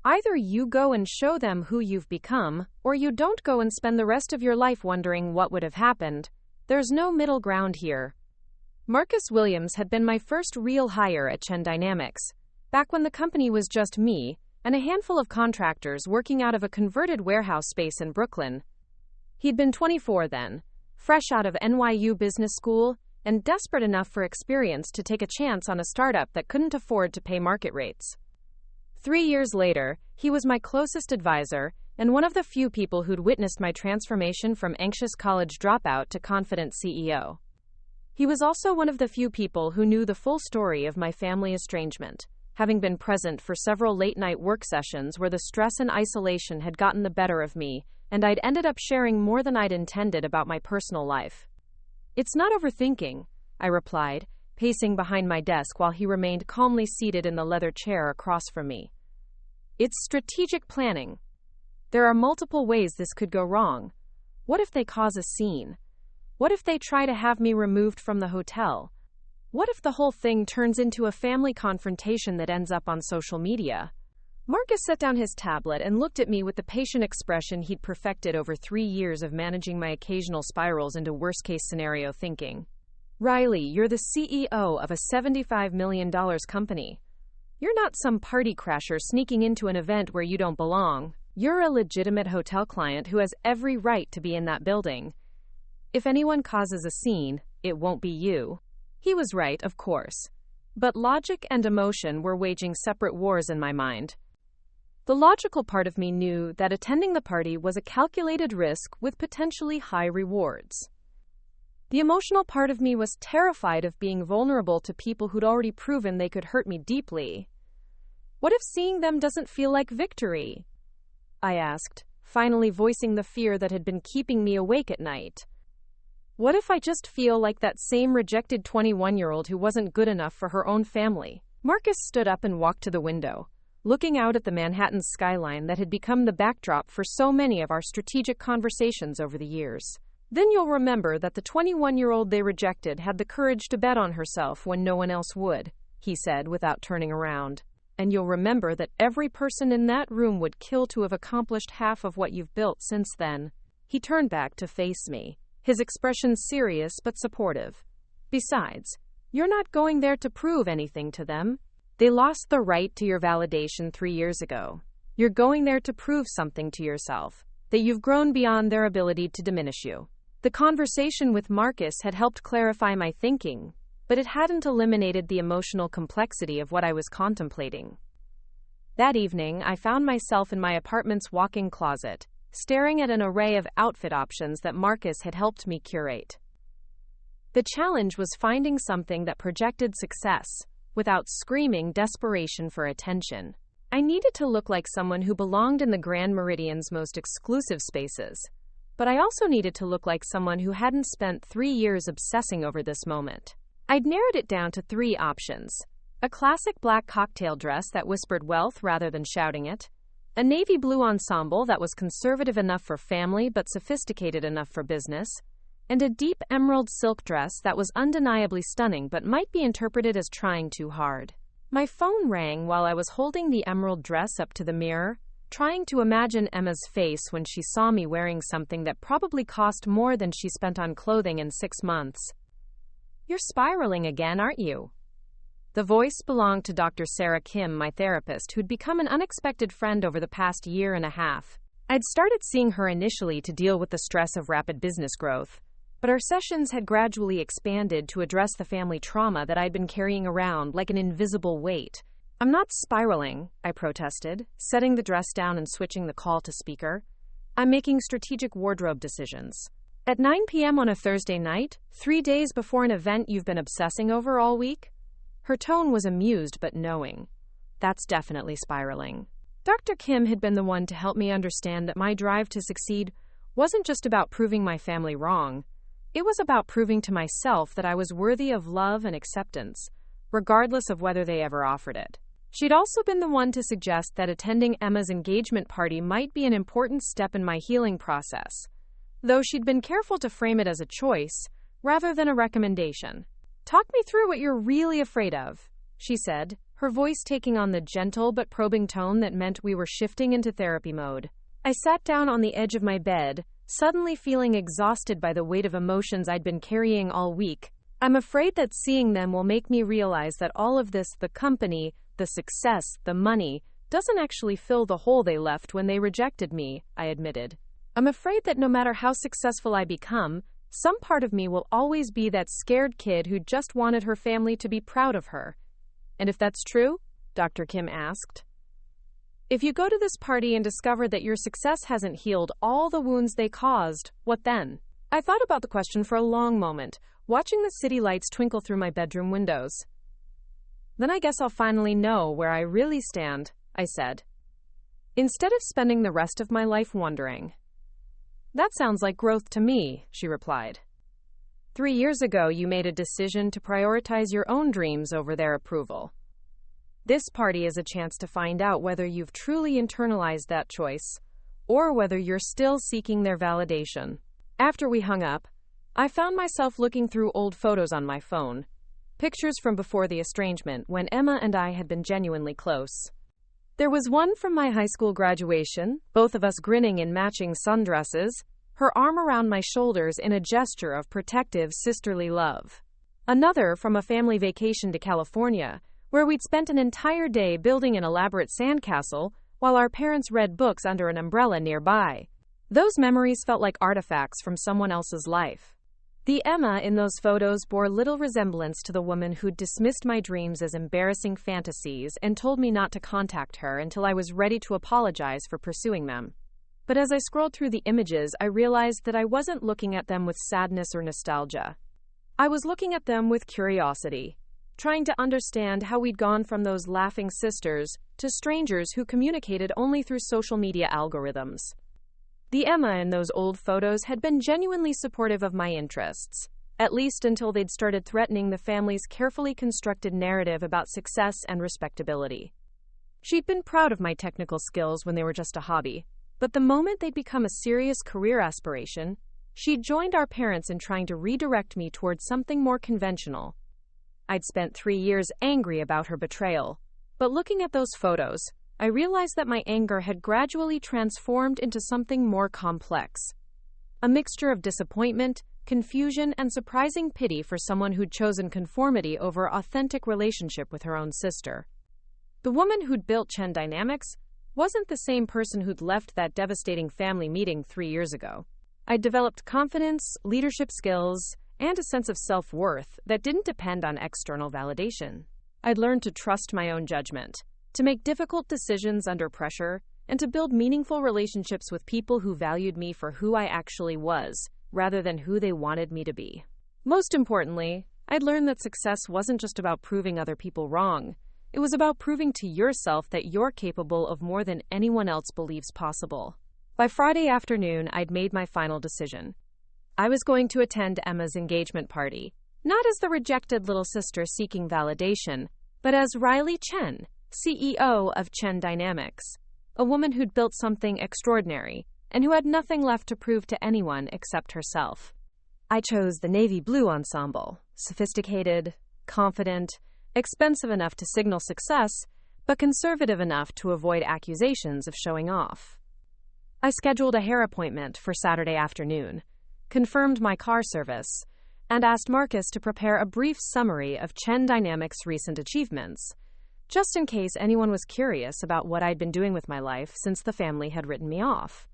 "Either you go and show them who you've become, or you don't go and spend the rest of your life wondering what would have happened. There's no middle ground here." Marcus Williams had been my first real hire at Chen Dynamics, back when the company was just me and a handful of contractors working out of a converted warehouse space in Brooklyn. He'd been 24 then, fresh out of NYU Business School, and desperate enough for experience to take a chance on a startup that couldn't afford to pay market rates. 3 years later, he was my closest advisor and one of the few people who'd witnessed my transformation from anxious college dropout to confident CEO. He was also one of the few people who knew the full story of my family estrangement, having been present for several late-night work sessions where the stress and isolation had gotten the better of me, and I'd ended up sharing more than I'd intended about my personal life. "It's not overthinking," I replied, pacing behind my desk while he remained calmly seated in the leather chair across from me. "It's strategic planning. There are multiple ways this could go wrong. What if they cause a scene? What if they try to have me removed from the hotel? What if the whole thing turns into a family confrontation that ends up on social media?" Marcus set down his tablet and looked at me with the patient expression he'd perfected over 3 years of managing my occasional spirals into worst-case scenario thinking. "Riley, you're the CEO of a $75 million company. You're not some party crasher sneaking into an event where you don't belong. You're a legitimate hotel client who has every right to be in that building. If anyone causes a scene, it won't be you." He was right, of course. But logic and emotion were waging separate wars in my mind. The logical part of me knew that attending the party was a calculated risk with potentially high rewards. The emotional part of me was terrified of being vulnerable to people who'd already proven they could hurt me deeply. What if seeing them doesn't feel like victory? I asked, finally voicing the fear that had been keeping me awake at night. What if I just feel like that same rejected 21-year-old who wasn't good enough for her own family? Marcus stood up and walked to the window, looking out at the Manhattan skyline that had become the backdrop for so many of our strategic conversations over the years. "Then you'll remember that the 21-year-old they rejected had the courage to bet on herself when no one else would," he said without turning around. "And you'll remember that every person in that room would kill to have accomplished half of what you've built since then." He turned back to face me, his expression serious but supportive. "Besides, you're not going there to prove anything to them. They lost the right to your validation 3 years ago. You're going there to prove something to yourself, that you've grown beyond their ability to diminish you." The conversation with Marcus had helped clarify my thinking, but it hadn't eliminated the emotional complexity of what I was contemplating. That evening, I found myself in my apartment's walk-in closet, staring at an array of outfit options that Marcus had helped me curate. The challenge was finding something that projected success, without screaming desperation for attention. I needed to look like someone who belonged in the Grand Meridian's most exclusive spaces, but I also needed to look like someone who hadn't spent 3 years obsessing over this moment. I'd narrowed it down to 3 options: a classic black cocktail dress that whispered wealth rather than shouting it, a navy blue ensemble that was conservative enough for family but sophisticated enough for business, and a deep emerald silk dress that was undeniably stunning but might be interpreted as trying too hard. My phone rang while I was holding the emerald dress up to the mirror, trying to imagine Emma's face when she saw me wearing something that probably cost more than she spent on clothing in 6 months. "You're spiraling again, aren't you?" The voice belonged to Dr. Sarah Kim, my therapist, who'd become an unexpected friend over the past 1.5 years. I'd started seeing her initially to deal with the stress of rapid business growth, but our sessions had gradually expanded to address the family trauma that I'd been carrying around like an invisible weight. "I'm not spiraling," I protested, setting the dress down and switching the call to speaker. "I'm making strategic wardrobe decisions." "At 9 p.m. on a Thursday night, 3 days before an event you've been obsessing over all week?" Her tone was amused but knowing. "That's definitely spiraling." Dr. Kim had been the one to help me understand that my drive to succeed wasn't just about proving my family wrong. It was about proving to myself that I was worthy of love and acceptance, regardless of whether they ever offered it. She'd also been the one to suggest that attending Emma's engagement party might be an important step in my healing process, though she'd been careful to frame it as a choice rather than a recommendation. "Talk me through what you're really afraid of," she said, her voice taking on the gentle but probing tone that meant we were shifting into therapy mode. I sat down on the edge of my bed, suddenly feeling exhausted by the weight of emotions I'd been carrying all week. "I'm afraid that seeing them will make me realize that all of this, the company, the success, the money, doesn't actually fill the hole they left when they rejected me," I admitted. "I'm afraid that no matter how successful I become, some part of me will always be that scared kid who just wanted her family to be proud of her." "And if that's true?" Dr. Kim asked. "If you go to this party and discover that your success hasn't healed all the wounds they caused, what then?" I thought about the question for a long moment, watching the city lights twinkle through my bedroom windows. Then I guess I'll finally know where I really stand, I said, instead of spending the rest of my life wondering. That sounds like growth to me, she replied. 3 years ago, you made a decision to prioritize your own dreams over their approval. This party is a chance to find out whether you've truly internalized that choice, or whether you're still seeking their validation. After we hung up, I found myself looking through old photos on my phone, pictures from before the estrangement when Emma and I had been genuinely close. There was one from my high school graduation, both of us grinning in matching sundresses, her arm around my shoulders in a gesture of protective sisterly love. Another from a family vacation to California, where we'd spent an entire day building an elaborate sandcastle while our parents read books under an umbrella nearby. Those memories felt like artifacts from someone else's life. The Emma in those photos bore little resemblance to the woman who'd dismissed my dreams as embarrassing fantasies and told me not to contact her until I was ready to apologize for pursuing them. But as I scrolled through the images, I realized that I wasn't looking at them with sadness or nostalgia. I was looking at them with curiosity, trying to understand how we'd gone from those laughing sisters to strangers who communicated only through social media algorithms. The Emma in those old photos had been genuinely supportive of my interests, at least until they'd started threatening the family's carefully constructed narrative about success and respectability. She'd been proud of my technical skills when they were just a hobby, but the moment they'd become a serious career aspiration, she'd joined our parents in trying to redirect me towards something more conventional. I'd spent 3 years angry about her betrayal, but looking at those photos, I realized that my anger had gradually transformed into something more complex. A mixture of disappointment, confusion, and surprising pity for someone who'd chosen conformity over authentic relationship with her own sister. The woman who'd built Chen Dynamics wasn't the same person who'd left that devastating family meeting 3 years ago. I'd developed confidence, leadership skills, and a sense of self-worth that didn't depend on external validation. I'd learned to trust my own judgment, to make difficult decisions under pressure, and to build meaningful relationships with people who valued me for who I actually was, rather than who they wanted me to be. Most importantly, I'd learned that success wasn't just about proving other people wrong. It was about proving to yourself that you're capable of more than anyone else believes possible. By Friday afternoon, I'd made my final decision. I was going to attend Emma's engagement party, not as the rejected little sister seeking validation, but as Riley Chen, CEO of Chen Dynamics, a woman who'd built something extraordinary and who had nothing left to prove to anyone except herself. I chose the navy blue ensemble, sophisticated, confident, expensive enough to signal success, but conservative enough to avoid accusations of showing off. I scheduled a hair appointment for Saturday afternoon, confirmed my car service, and asked Marcus to prepare a brief summary of Chen Dynamics' recent achievements, just in case anyone was curious about what I'd been doing with my life since the family had written me off.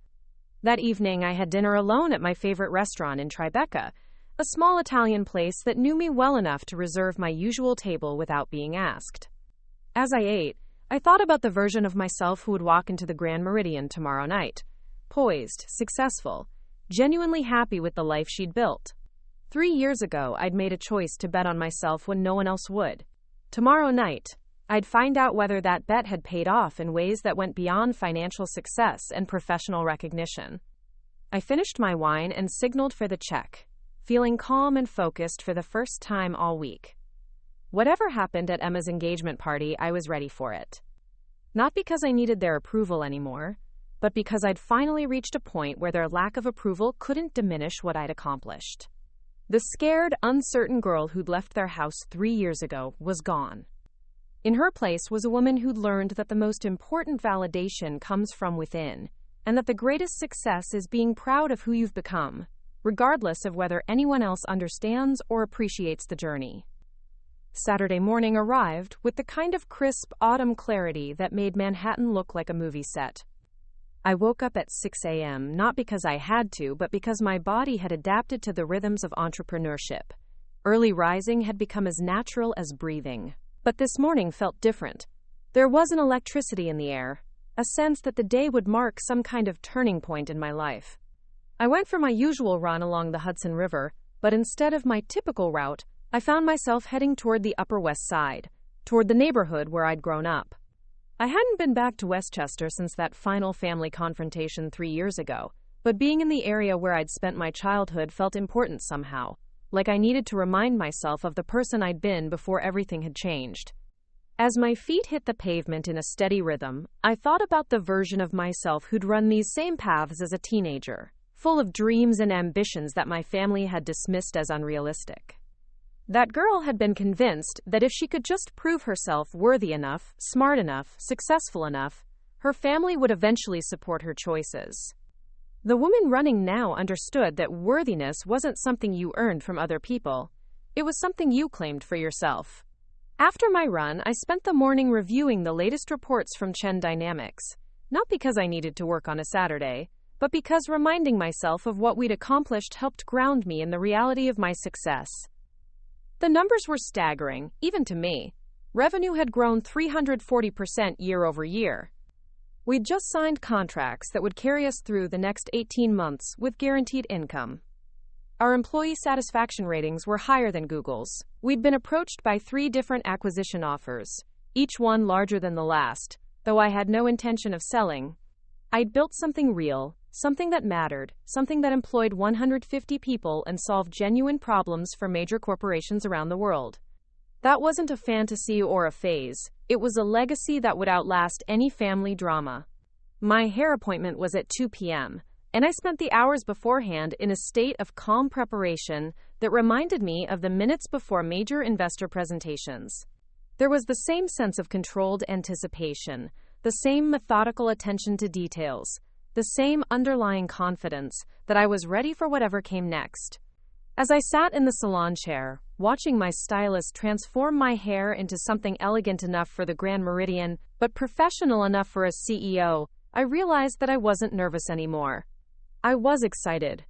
That evening, I had dinner alone at my favorite restaurant in Tribeca, a small Italian place that knew me well enough to reserve my usual table without being asked. As I ate, I thought about the version of myself who would walk into the Grand Meridian tomorrow night, poised, successful, genuinely happy with the life she'd built. 3 years ago, I'd made a choice to bet on myself when no one else would. Tomorrow night, I'd find out whether that bet had paid off in ways that went beyond financial success and professional recognition. I finished my wine and signaled for the check, feeling calm and focused for the first time all week. Whatever happened at Emma's engagement party, I was ready for it. Not because I needed their approval anymore, but because I'd finally reached a point where their lack of approval couldn't diminish what I'd accomplished. The scared, uncertain girl who'd left their house 3 years ago was gone. In her place was a woman who'd learned that the most important validation comes from within, and that the greatest success is being proud of who you've become, regardless of whether anyone else understands or appreciates the journey. Saturday morning arrived with the kind of crisp autumn clarity that made Manhattan look like a movie set. I woke up at 6 a.m. not because I had to, but because my body had adapted to the rhythms of entrepreneurship. Early rising had become as natural as breathing. But this morning felt different. There was an electricity in the air, a sense that the day would mark some kind of turning point in my life. I went for my usual run along the Hudson River, but instead of my typical route, I found myself heading toward the Upper West Side, toward the neighborhood where I'd grown up. I hadn't been back to Westchester since that final family confrontation 3 years ago, but being in the area where I'd spent my childhood felt important somehow, like I needed to remind myself of the person I'd been before everything had changed. As my feet hit the pavement in a steady rhythm, I thought about the version of myself who'd run these same paths as a teenager, full of dreams and ambitions that my family had dismissed as unrealistic. That girl had been convinced that if she could just prove herself worthy enough, smart enough, successful enough, her family would eventually support her choices. The woman running now understood that worthiness wasn't something you earned from other people. It was something you claimed for yourself. After my run, I spent the morning reviewing the latest reports from Chen Dynamics, not because I needed to work on a Saturday, but because reminding myself of what we'd accomplished helped ground me in the reality of my success. The numbers were staggering, even to me. Revenue had grown 340% year over year. We'd just signed contracts that would carry us through the next 18 months with guaranteed income. Our employee satisfaction ratings were higher than Google's. We'd been approached by 3 different acquisition offers, each one larger than the last, though I had no intention of selling. I'd built something real, something that mattered, something that employed 150 people and solved genuine problems for major corporations around the world. That wasn't a fantasy or a phase. It was a legacy that would outlast any family drama. My hair appointment was at 2 p.m., and I spent the hours beforehand in a state of calm preparation that reminded me of the minutes before major investor presentations. There was the same sense of controlled anticipation, the same methodical attention to details, the same underlying confidence that I was ready for whatever came next. As I sat in the salon chair, watching my stylist transform my hair into something elegant enough for the Grand Meridian, but professional enough for a CEO, I realized that I wasn't nervous anymore. I was excited.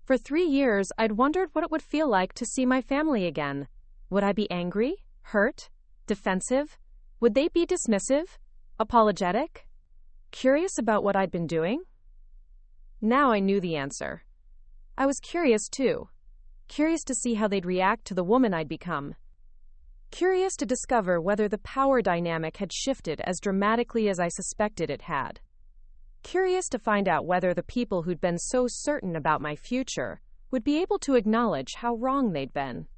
For 3 years, I'd wondered what it would feel like to see my family again. Would I be angry, hurt, defensive? Would they be dismissive, apologetic? Curious about what I'd been doing? Now I knew the answer. I was curious too. Curious to see how they'd react to the woman I'd become. Curious to discover whether the power dynamic had shifted as dramatically as I suspected it had. Curious to find out whether the people who'd been so certain about my future would be able to acknowledge how wrong they'd been.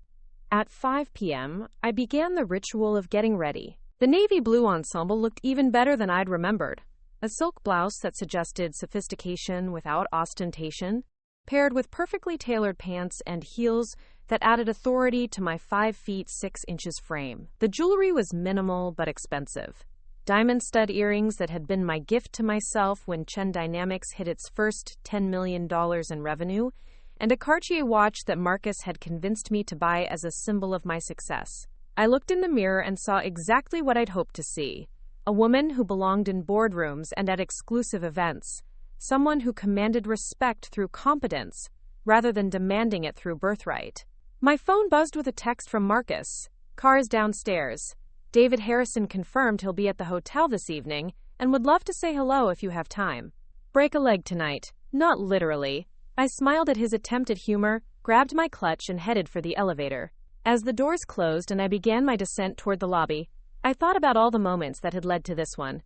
At 5 p.m., I began the ritual of getting ready. The navy blue ensemble looked even better than I'd remembered. A silk blouse that suggested sophistication without ostentation, paired with perfectly tailored pants and heels that added authority to my 5 feet 6 inches frame. The jewelry was minimal but expensive. Diamond stud earrings that had been my gift to myself when Chen Dynamics hit its first $10 million in revenue, and a Cartier watch that Marcus had convinced me to buy as a symbol of my success. I looked in the mirror and saw exactly what I'd hoped to see. A woman who belonged in boardrooms and at exclusive events. Someone who commanded respect through competence, rather than demanding it through birthright. My phone buzzed with a text from Marcus. "Car is downstairs. David Harrison confirmed he'll be at the hotel this evening and would love to say hello if you have time. Break a leg tonight." Not literally. I smiled at his attempt at humor, grabbed my clutch and headed for the elevator. As the doors closed and I began my descent toward the lobby, I thought about all the moments that had led to this one.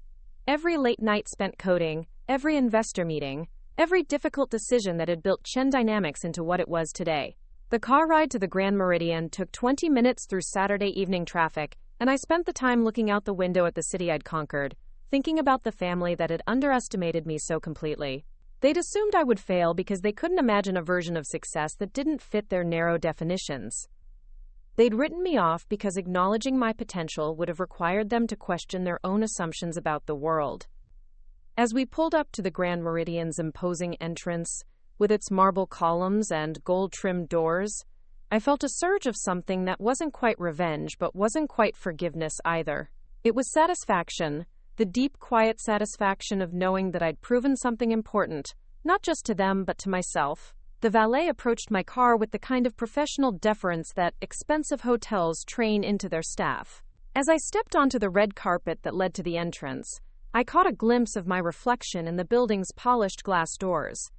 Every late night spent coding, every investor meeting, every difficult decision that had built Chen Dynamics into what it was today. The car ride to the Grand Meridian took 20 minutes through Saturday evening traffic, and I spent the time looking out the window at the city I'd conquered, thinking about the family that had underestimated me so completely. They'd assumed I would fail because they couldn't imagine a version of success that didn't fit their narrow definitions. They'd written me off because acknowledging my potential would have required them to question their own assumptions about the world. As we pulled up to the Grand Meridian's imposing entrance, with its marble columns and gold-trimmed doors, I felt a surge of something that wasn't quite revenge but wasn't quite forgiveness either. It was satisfaction, the deep, quiet satisfaction of knowing that I'd proven something important, not just to them but to myself. The valet approached my car with the kind of professional deference that expensive hotels train into their staff. As I stepped onto the red carpet that led to the entrance, I caught a glimpse of my reflection in the building's polished glass doors.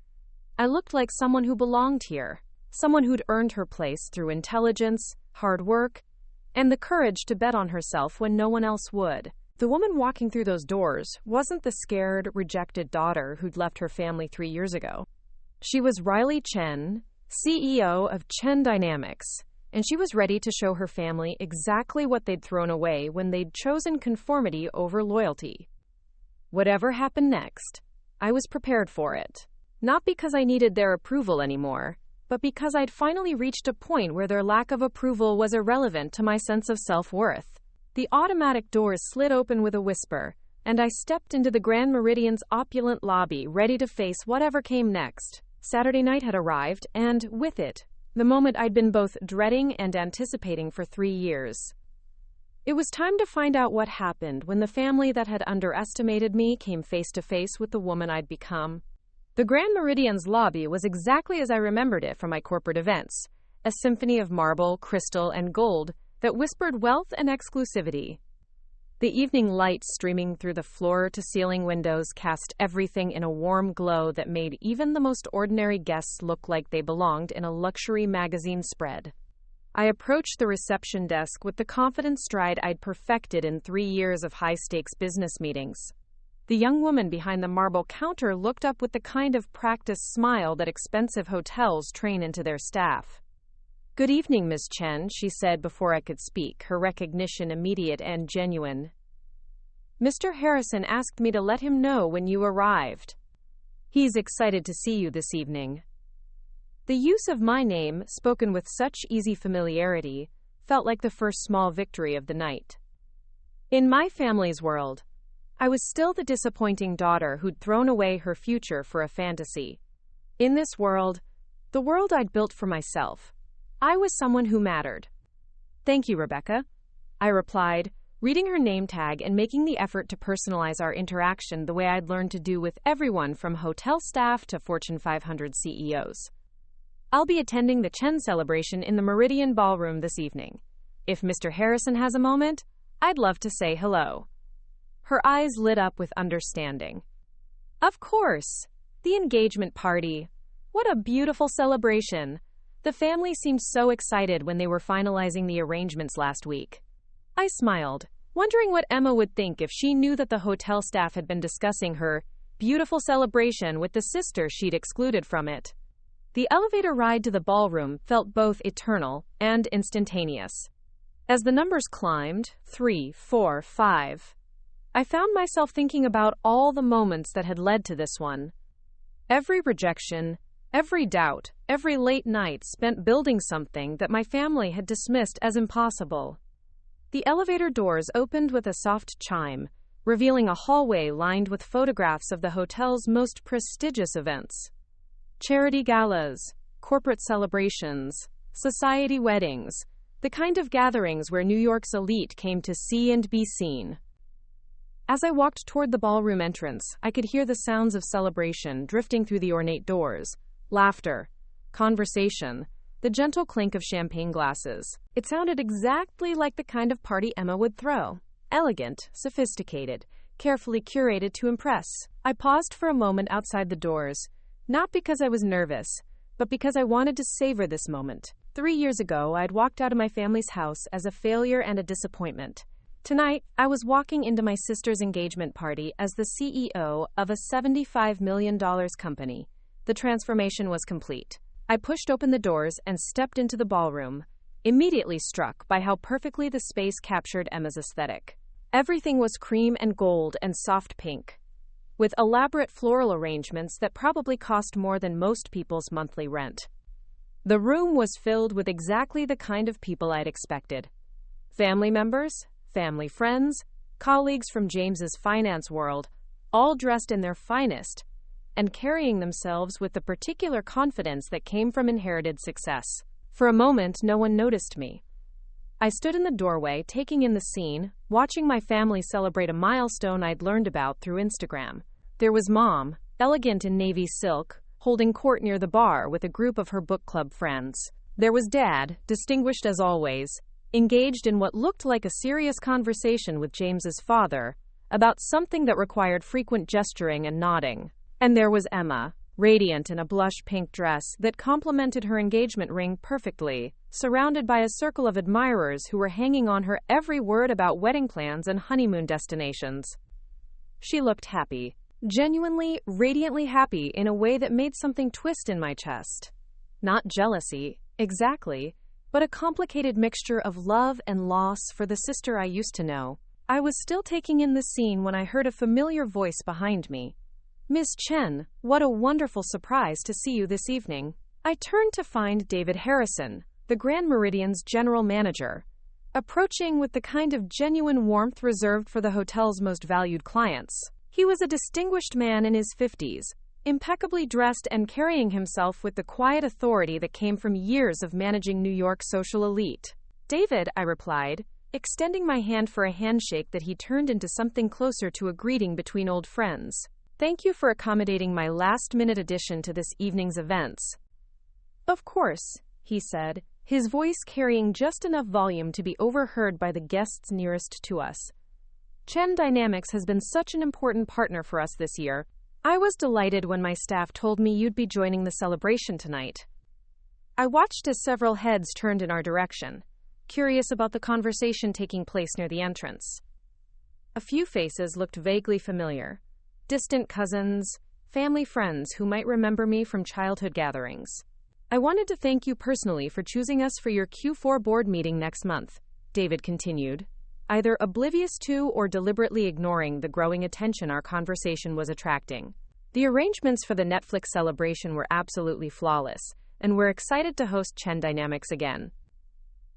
I looked like someone who belonged here, someone who'd earned her place through intelligence, hard work, and the courage to bet on herself when no one else would. The woman walking through those doors wasn't the scared, rejected daughter who'd left her family 3 years ago. She was Riley Chen, CEO of Chen Dynamics, and she was ready to show her family exactly what they'd thrown away when they'd chosen conformity over loyalty. Whatever happened next, I was prepared for it. Not because I needed their approval anymore, but because I'd finally reached a point where their lack of approval was irrelevant to my sense of self-worth. The automatic doors slid open with a whisper, and I stepped into the Grand Meridian's opulent lobby, ready to face whatever came next. Saturday night had arrived, and, with it, the moment I'd been both dreading and anticipating for 3 years. It was time to find out what happened when the family that had underestimated me came face to face with the woman I'd become. The Grand Meridian's lobby was exactly as I remembered it from my corporate events, a symphony of marble, crystal, and gold that whispered wealth and exclusivity. The evening light streaming through the floor-to-ceiling windows cast everything in a warm glow that made even the most ordinary guests look like they belonged in a luxury magazine spread. I approached the reception desk with the confident stride I'd perfected in 3 years of high-stakes business meetings. The young woman behind the marble counter looked up with the kind of practiced smile that expensive hotels train into their staff. "Good evening, Ms. Chen," she said before I could speak, her recognition immediate and genuine. "Mr. Harrison asked me to let him know when you arrived. He's excited to see you this evening." The use of my name, spoken with such easy familiarity, felt like the first small victory of the night. In my family's world, I was still the disappointing daughter who'd thrown away her future for a fantasy. In this world, the world I'd built for myself, I was someone who mattered. "Thank you, Rebecca," I replied, reading her name tag and making the effort to personalize our interaction the way I'd learned to do with everyone from hotel staff to Fortune 500 CEOs. "I'll be attending the Chen celebration in the Meridian Ballroom this evening. If Mr. Harrison has a moment, I'd love to say hello." Her eyes lit up with understanding. "Of course. The engagement party. What a beautiful celebration." The family seemed so excited when they were finalizing the arrangements last week. I smiled, wondering what Emma would think if she knew that the hotel staff had been discussing her beautiful celebration with the sister she'd excluded from it. The elevator ride to the ballroom felt both eternal and instantaneous. As the numbers climbed, 3, 4, 5, I found myself thinking about all the moments that had led to this one. Every rejection, every doubt, every late night spent building something that my family had dismissed as impossible. The elevator doors opened with a soft chime, revealing a hallway lined with photographs of the hotel's most prestigious events. Charity galas, corporate celebrations, society weddings, the kind of gatherings where New York's elite came to see and be seen. As I walked toward the ballroom entrance, I could hear the sounds of celebration drifting through the ornate doors. Laughter, conversation, the gentle clink of champagne glasses. It sounded exactly like the kind of party Emma would throw. Elegant, sophisticated, carefully curated to impress. I paused for a moment outside the doors, not because I was nervous, but because I wanted to savor this moment. 3 years ago, I'd walked out of my family's house as a failure and a disappointment. Tonight, I was walking into my sister's engagement party as the CEO of a $75 million company. The transformation was complete. I pushed open the doors and stepped into the ballroom, immediately struck by how perfectly the space captured Emma's aesthetic. Everything was cream and gold and soft pink, with elaborate floral arrangements that probably cost more than most people's monthly rent. The room was filled with exactly the kind of people I'd expected. Family members, family friends, colleagues from James's finance world, all dressed in their finest and carrying themselves with the particular confidence that came from inherited success. For a moment, no one noticed me. I stood in the doorway, taking in the scene, watching my family celebrate a milestone I'd learned about through Instagram. There was Mom, elegant in navy silk, holding court near the bar with a group of her book club friends. There was Dad, distinguished as always, engaged in what looked like a serious conversation with James's father about something that required frequent gesturing and nodding. And there was Emma, radiant in a blush pink dress that complemented her engagement ring perfectly, surrounded by a circle of admirers who were hanging on her every word about wedding plans and honeymoon destinations. She looked happy, genuinely, radiantly happy in a way that made something twist in my chest. Not jealousy, exactly, but a complicated mixture of love and loss for the sister I used to know. I was still taking in the scene when I heard a familiar voice behind me. "Miss Chen, what a wonderful surprise to see you this evening." I turned to find David Harrison, the Grand Meridian's general manager, approaching with the kind of genuine warmth reserved for the hotel's most valued clients. He was a distinguished man in his 50s, impeccably dressed and carrying himself with the quiet authority that came from years of managing New York's social elite. "David," I replied, extending my hand for a handshake that he turned into something closer to a greeting between old friends. "Thank you for accommodating my last-minute addition to this evening's events." "Of course," he said, his voice carrying just enough volume to be overheard by the guests nearest to us. "Chen Dynamics has been such an important partner for us this year. I was delighted when my staff told me you'd be joining the celebration tonight." I watched as several heads turned in our direction, curious about the conversation taking place near the entrance. A few faces looked vaguely familiar. Distant cousins, family friends who might remember me from childhood gatherings. "I wanted to thank you personally for choosing us for your Q4 board meeting next month," David continued, either oblivious to or deliberately ignoring the growing attention our conversation was attracting. "The arrangements for the Netflix celebration were absolutely flawless, and we're excited to host Chen Dynamics again."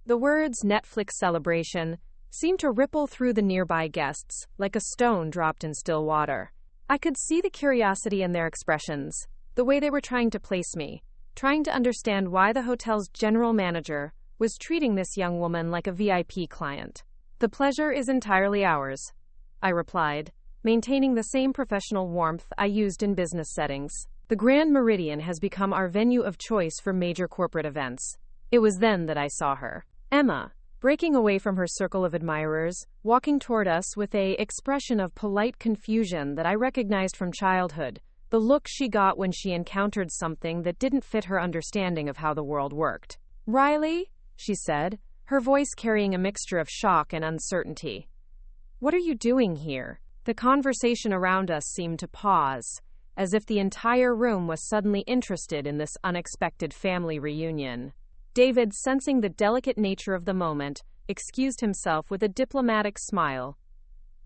The words "Netflix celebration" seemed to ripple through the nearby guests, like a stone dropped in still water. I could see the curiosity in their expressions, the way they were trying to place me, trying to understand why the hotel's general manager was treating this young woman like a VIP client. "The pleasure is entirely ours," I replied, maintaining the same professional warmth I used in business settings. "The Grand Meridian has become our venue of choice for major corporate events." It was then that I saw her. Emma, breaking away from her circle of admirers, walking toward us with an expression of polite confusion that I recognized from childhood, the look she got when she encountered something that didn't fit her understanding of how the world worked. "Riley," she said, her voice carrying a mixture of shock and uncertainty. "What are you doing here?" The conversation around us seemed to pause, as if the entire room was suddenly interested in this unexpected family reunion. David, sensing the delicate nature of the moment, excused himself with a diplomatic smile.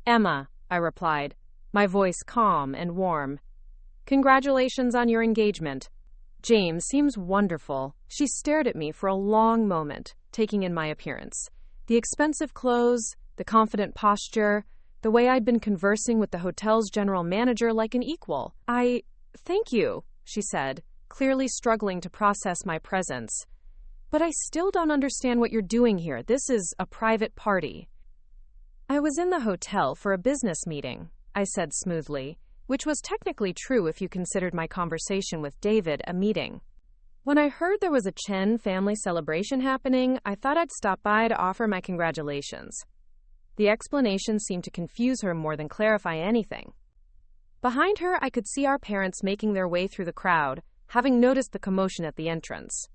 "Emma," I replied, my voice calm and warm. "Congratulations on your engagement. James seems wonderful." She stared at me for a long moment, taking in my appearance. The expensive clothes, the confident posture, the way I'd been conversing with the hotel's general manager like an equal. "Thank you," she said, clearly struggling to process my presence. "But I still don't understand what you're doing here. This is a private party." "I was in the hotel for a business meeting," I said smoothly, which was technically true if you considered my conversation with David a meeting. "When I heard there was a Chen family celebration happening, I thought I'd stop by to offer my congratulations." The explanation seemed to confuse her more than clarify anything. Behind her, I could see our parents making their way through the crowd, having noticed the commotion at the entrance.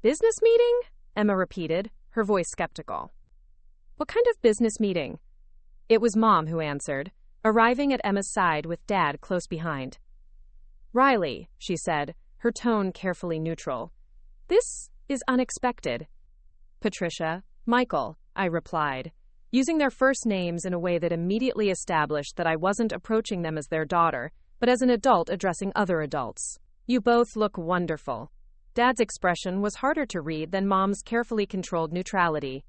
"Business meeting?" Emma repeated, her voice skeptical. "What kind of business meeting?" It was Mom who answered, arriving at Emma's side with Dad close behind. "Riley," she said, her tone carefully neutral. "This is unexpected." "Patricia, Michael," I replied, using their first names in a way that immediately established that I wasn't approaching them as their daughter, but as an adult addressing other adults. "You both look wonderful." Dad's expression was harder to read than Mom's carefully controlled neutrality.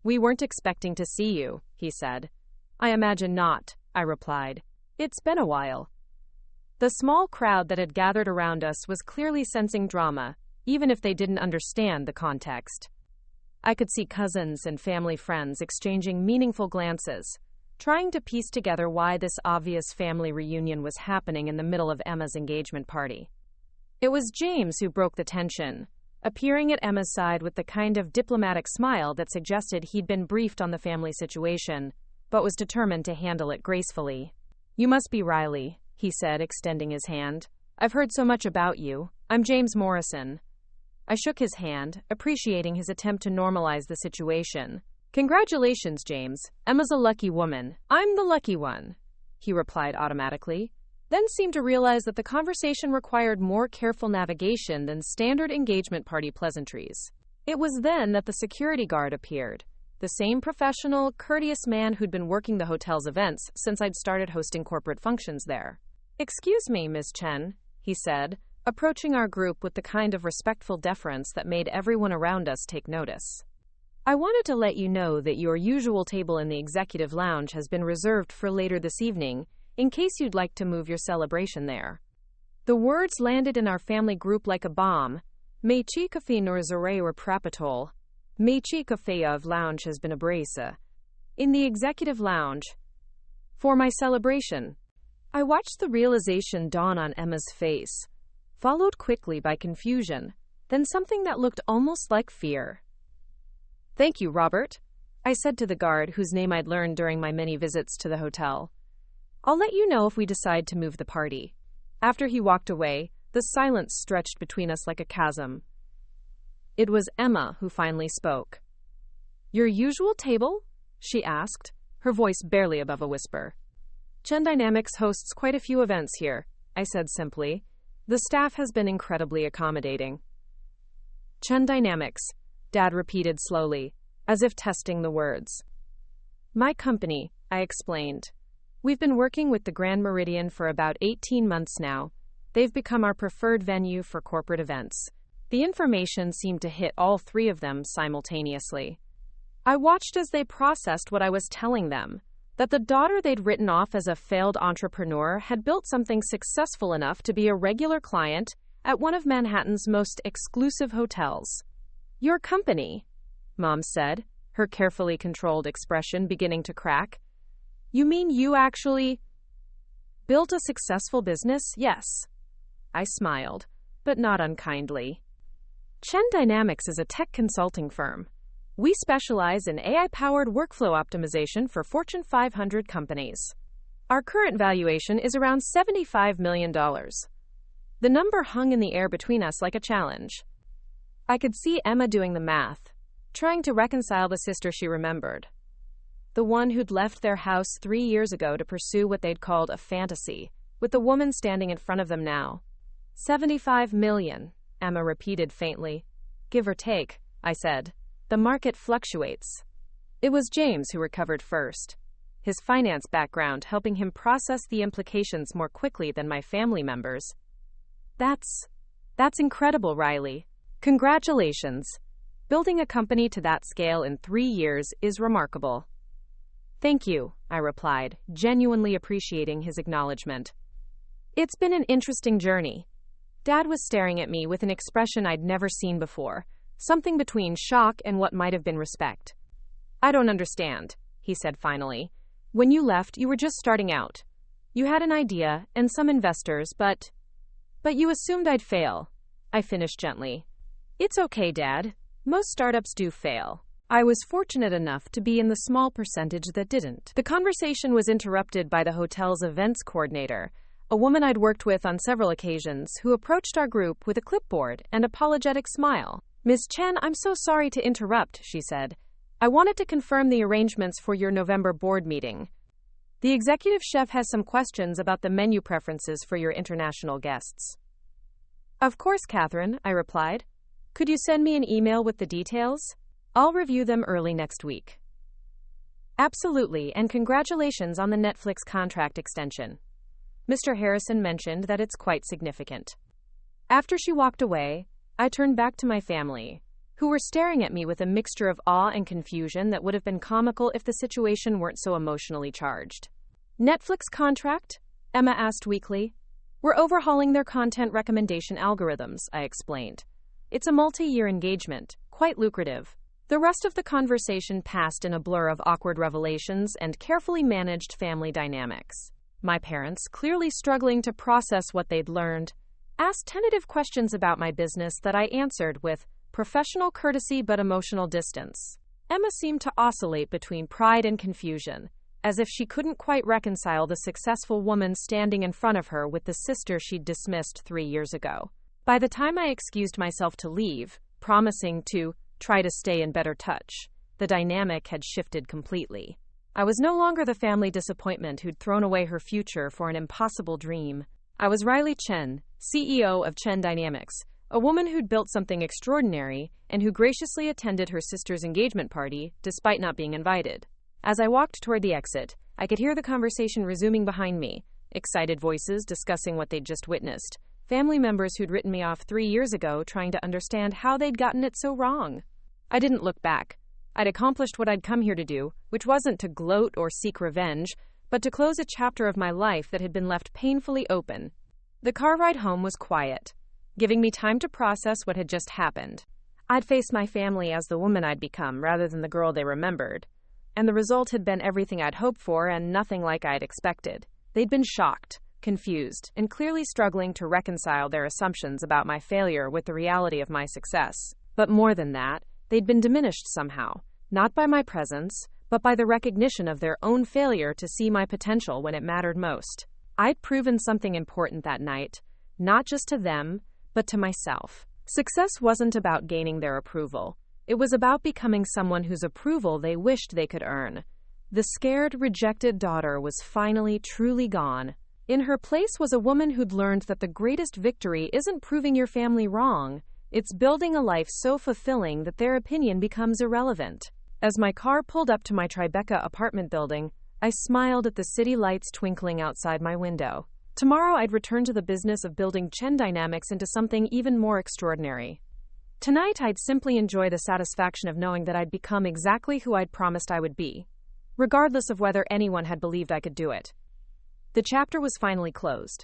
"We weren't expecting to see you," he said. "I imagine not," I replied. "It's been a while." The small crowd that had gathered around us was clearly sensing drama, even if they didn't understand the context. I could see cousins and family friends exchanging meaningful glances, trying to piece together why this obvious family reunion was happening in the middle of Emma's engagement party. It was James who broke the tension, appearing at Emma's side with the kind of diplomatic smile that suggested he'd been briefed on the family situation, but was determined to handle it gracefully. "You must be Riley," he said, extending his hand. I've heard so much about you. I'm James Morrison. I shook his hand, appreciating his attempt to normalize the situation. Congratulations, James. Emma's a lucky woman. I'm the lucky one, he replied automatically, then seemed to realize that the conversation required more careful navigation than standard engagement party pleasantries. It was then that the security guard appeared, the same professional, courteous man who'd been working the hotel's events since I'd started hosting corporate functions there. Excuse me, Miss Chen, he said, approaching our group with the kind of respectful deference that made everyone around us take notice. I wanted to let you know that your usual table in the executive lounge has been reserved for later this evening, in case you'd like to move your celebration there. The words landed in our family group like a bomb. Meichi Cafe Norzare or Prapatol. Meichi Cafe of Lounge has been a brace. In the executive lounge. For my celebration. I watched the realization dawn on Emma's face, followed quickly by confusion, then something that looked almost like fear. Thank you, Robert, I said to the guard whose name I'd learned during my many visits to the hotel. I'll let you know if we decide to move the party. After he walked away, the silence stretched between us like a chasm. It was Emma who finally spoke. Your usual table? She asked, her voice barely above a whisper. Chen Dynamics hosts quite a few events here, I said simply. The staff has been incredibly accommodating. Chen Dynamics, Dad repeated slowly, as if testing the words. My company, I explained. We've been working with the Grand Meridian for about 18 months now. They've become our preferred venue for corporate events. The information seemed to hit all three of them simultaneously. I watched as they processed what I was telling them, that the daughter they'd written off as a failed entrepreneur had built something successful enough to be a regular client at one of Manhattan's most exclusive hotels. Your company, Mom said, her carefully controlled expression beginning to crack. You mean you actually built a successful business? Yes. I smiled, but not unkindly. Chen Dynamics is a tech consulting firm. We specialize in AI-powered workflow optimization for Fortune 500 companies. Our current valuation is around $75 million. The number hung in the air between us like a challenge. I could see Emma doing the math, trying to reconcile the sister she remembered. The one who'd left their house 3 years ago to pursue what they'd called a fantasy, with the woman standing in front of them now. 75 million, Emma repeated faintly. Give or take, I said. The market fluctuates. It was James who recovered first, his finance background helping him process the implications more quickly than my family members. That's incredible, Riley. Congratulations. Building a company to that scale in 3 years is remarkable. Thank you, I replied, genuinely appreciating his acknowledgement. It's been an interesting journey. Dad was staring at me with an expression I'd never seen before, something between shock and what might have been respect. I don't understand, he said finally. When you left, you were just starting out. You had an idea and some investors, but you assumed I'd fail. I finished gently. It's okay, Dad. Most startups do fail. I was fortunate enough to be in the small percentage that didn't. The conversation was interrupted by the hotel's events coordinator, a woman I'd worked with on several occasions, who approached our group with a clipboard and apologetic smile. Miss Chen, I'm so sorry to interrupt, she said. I wanted to confirm the arrangements for your November board meeting. The executive chef has some questions about the menu preferences for your international guests. Of course, Catherine, I replied. Could you send me an email with the details? I'll review them early next week. Absolutely, and congratulations on the Netflix contract extension. Mr. Harrison mentioned that it's quite significant. After she walked away, I turned back to my family, who were staring at me with a mixture of awe and confusion that would have been comical if the situation weren't so emotionally charged. Netflix contract? Emma asked weakly. We're overhauling their content recommendation algorithms, I explained. It's a multi-year engagement, quite lucrative. The rest of the conversation passed in a blur of awkward revelations and carefully managed family dynamics. My parents, clearly struggling to process what they'd learned, asked tentative questions about my business that I answered with professional courtesy but emotional distance. Emma seemed to oscillate between pride and confusion, as if she couldn't quite reconcile the successful woman standing in front of her with the sister she'd dismissed 3 years ago. By the time I excused myself to leave, promising to try to stay in better touch, the dynamic had shifted completely. I was no longer the family disappointment who'd thrown away her future for an impossible dream. I was Riley Chen, CEO of Chen Dynamics, a woman who'd built something extraordinary and who graciously attended her sister's engagement party despite not being invited. As I walked toward the exit, I could hear the conversation resuming behind me, excited voices discussing what they'd just witnessed, family members who'd written me off 3 years ago trying to understand how they'd gotten it so wrong. I didn't look back. I'd accomplished what I'd come here to do, which wasn't to gloat or seek revenge, but to close a chapter of my life that had been left painfully open. The car ride home was quiet, giving me time to process what had just happened. I'd faced my family as the woman I'd become rather than the girl they remembered, and the result had been everything I'd hoped for and nothing like I'd expected. They'd been shocked, confused, and clearly struggling to reconcile their assumptions about my failure with the reality of my success. But more than that, they'd been diminished somehow, not by my presence, but by the recognition of their own failure to see my potential when it mattered most. I'd proven something important that night, not just to them, but to myself. Success wasn't about gaining their approval. It was about becoming someone whose approval they wished they could earn. The scared, rejected daughter was finally truly gone. In her place was a woman who'd learned that the greatest victory isn't proving your family wrong. It's building a life so fulfilling that their opinion becomes irrelevant. As my car pulled up to my Tribeca apartment building, I smiled at the city lights twinkling outside my window. Tomorrow I'd return to the business of building Chen Dynamics into something even more extraordinary. Tonight I'd simply enjoy the satisfaction of knowing that I'd become exactly who I'd promised I would be, regardless of whether anyone had believed I could do it. The chapter was finally closed.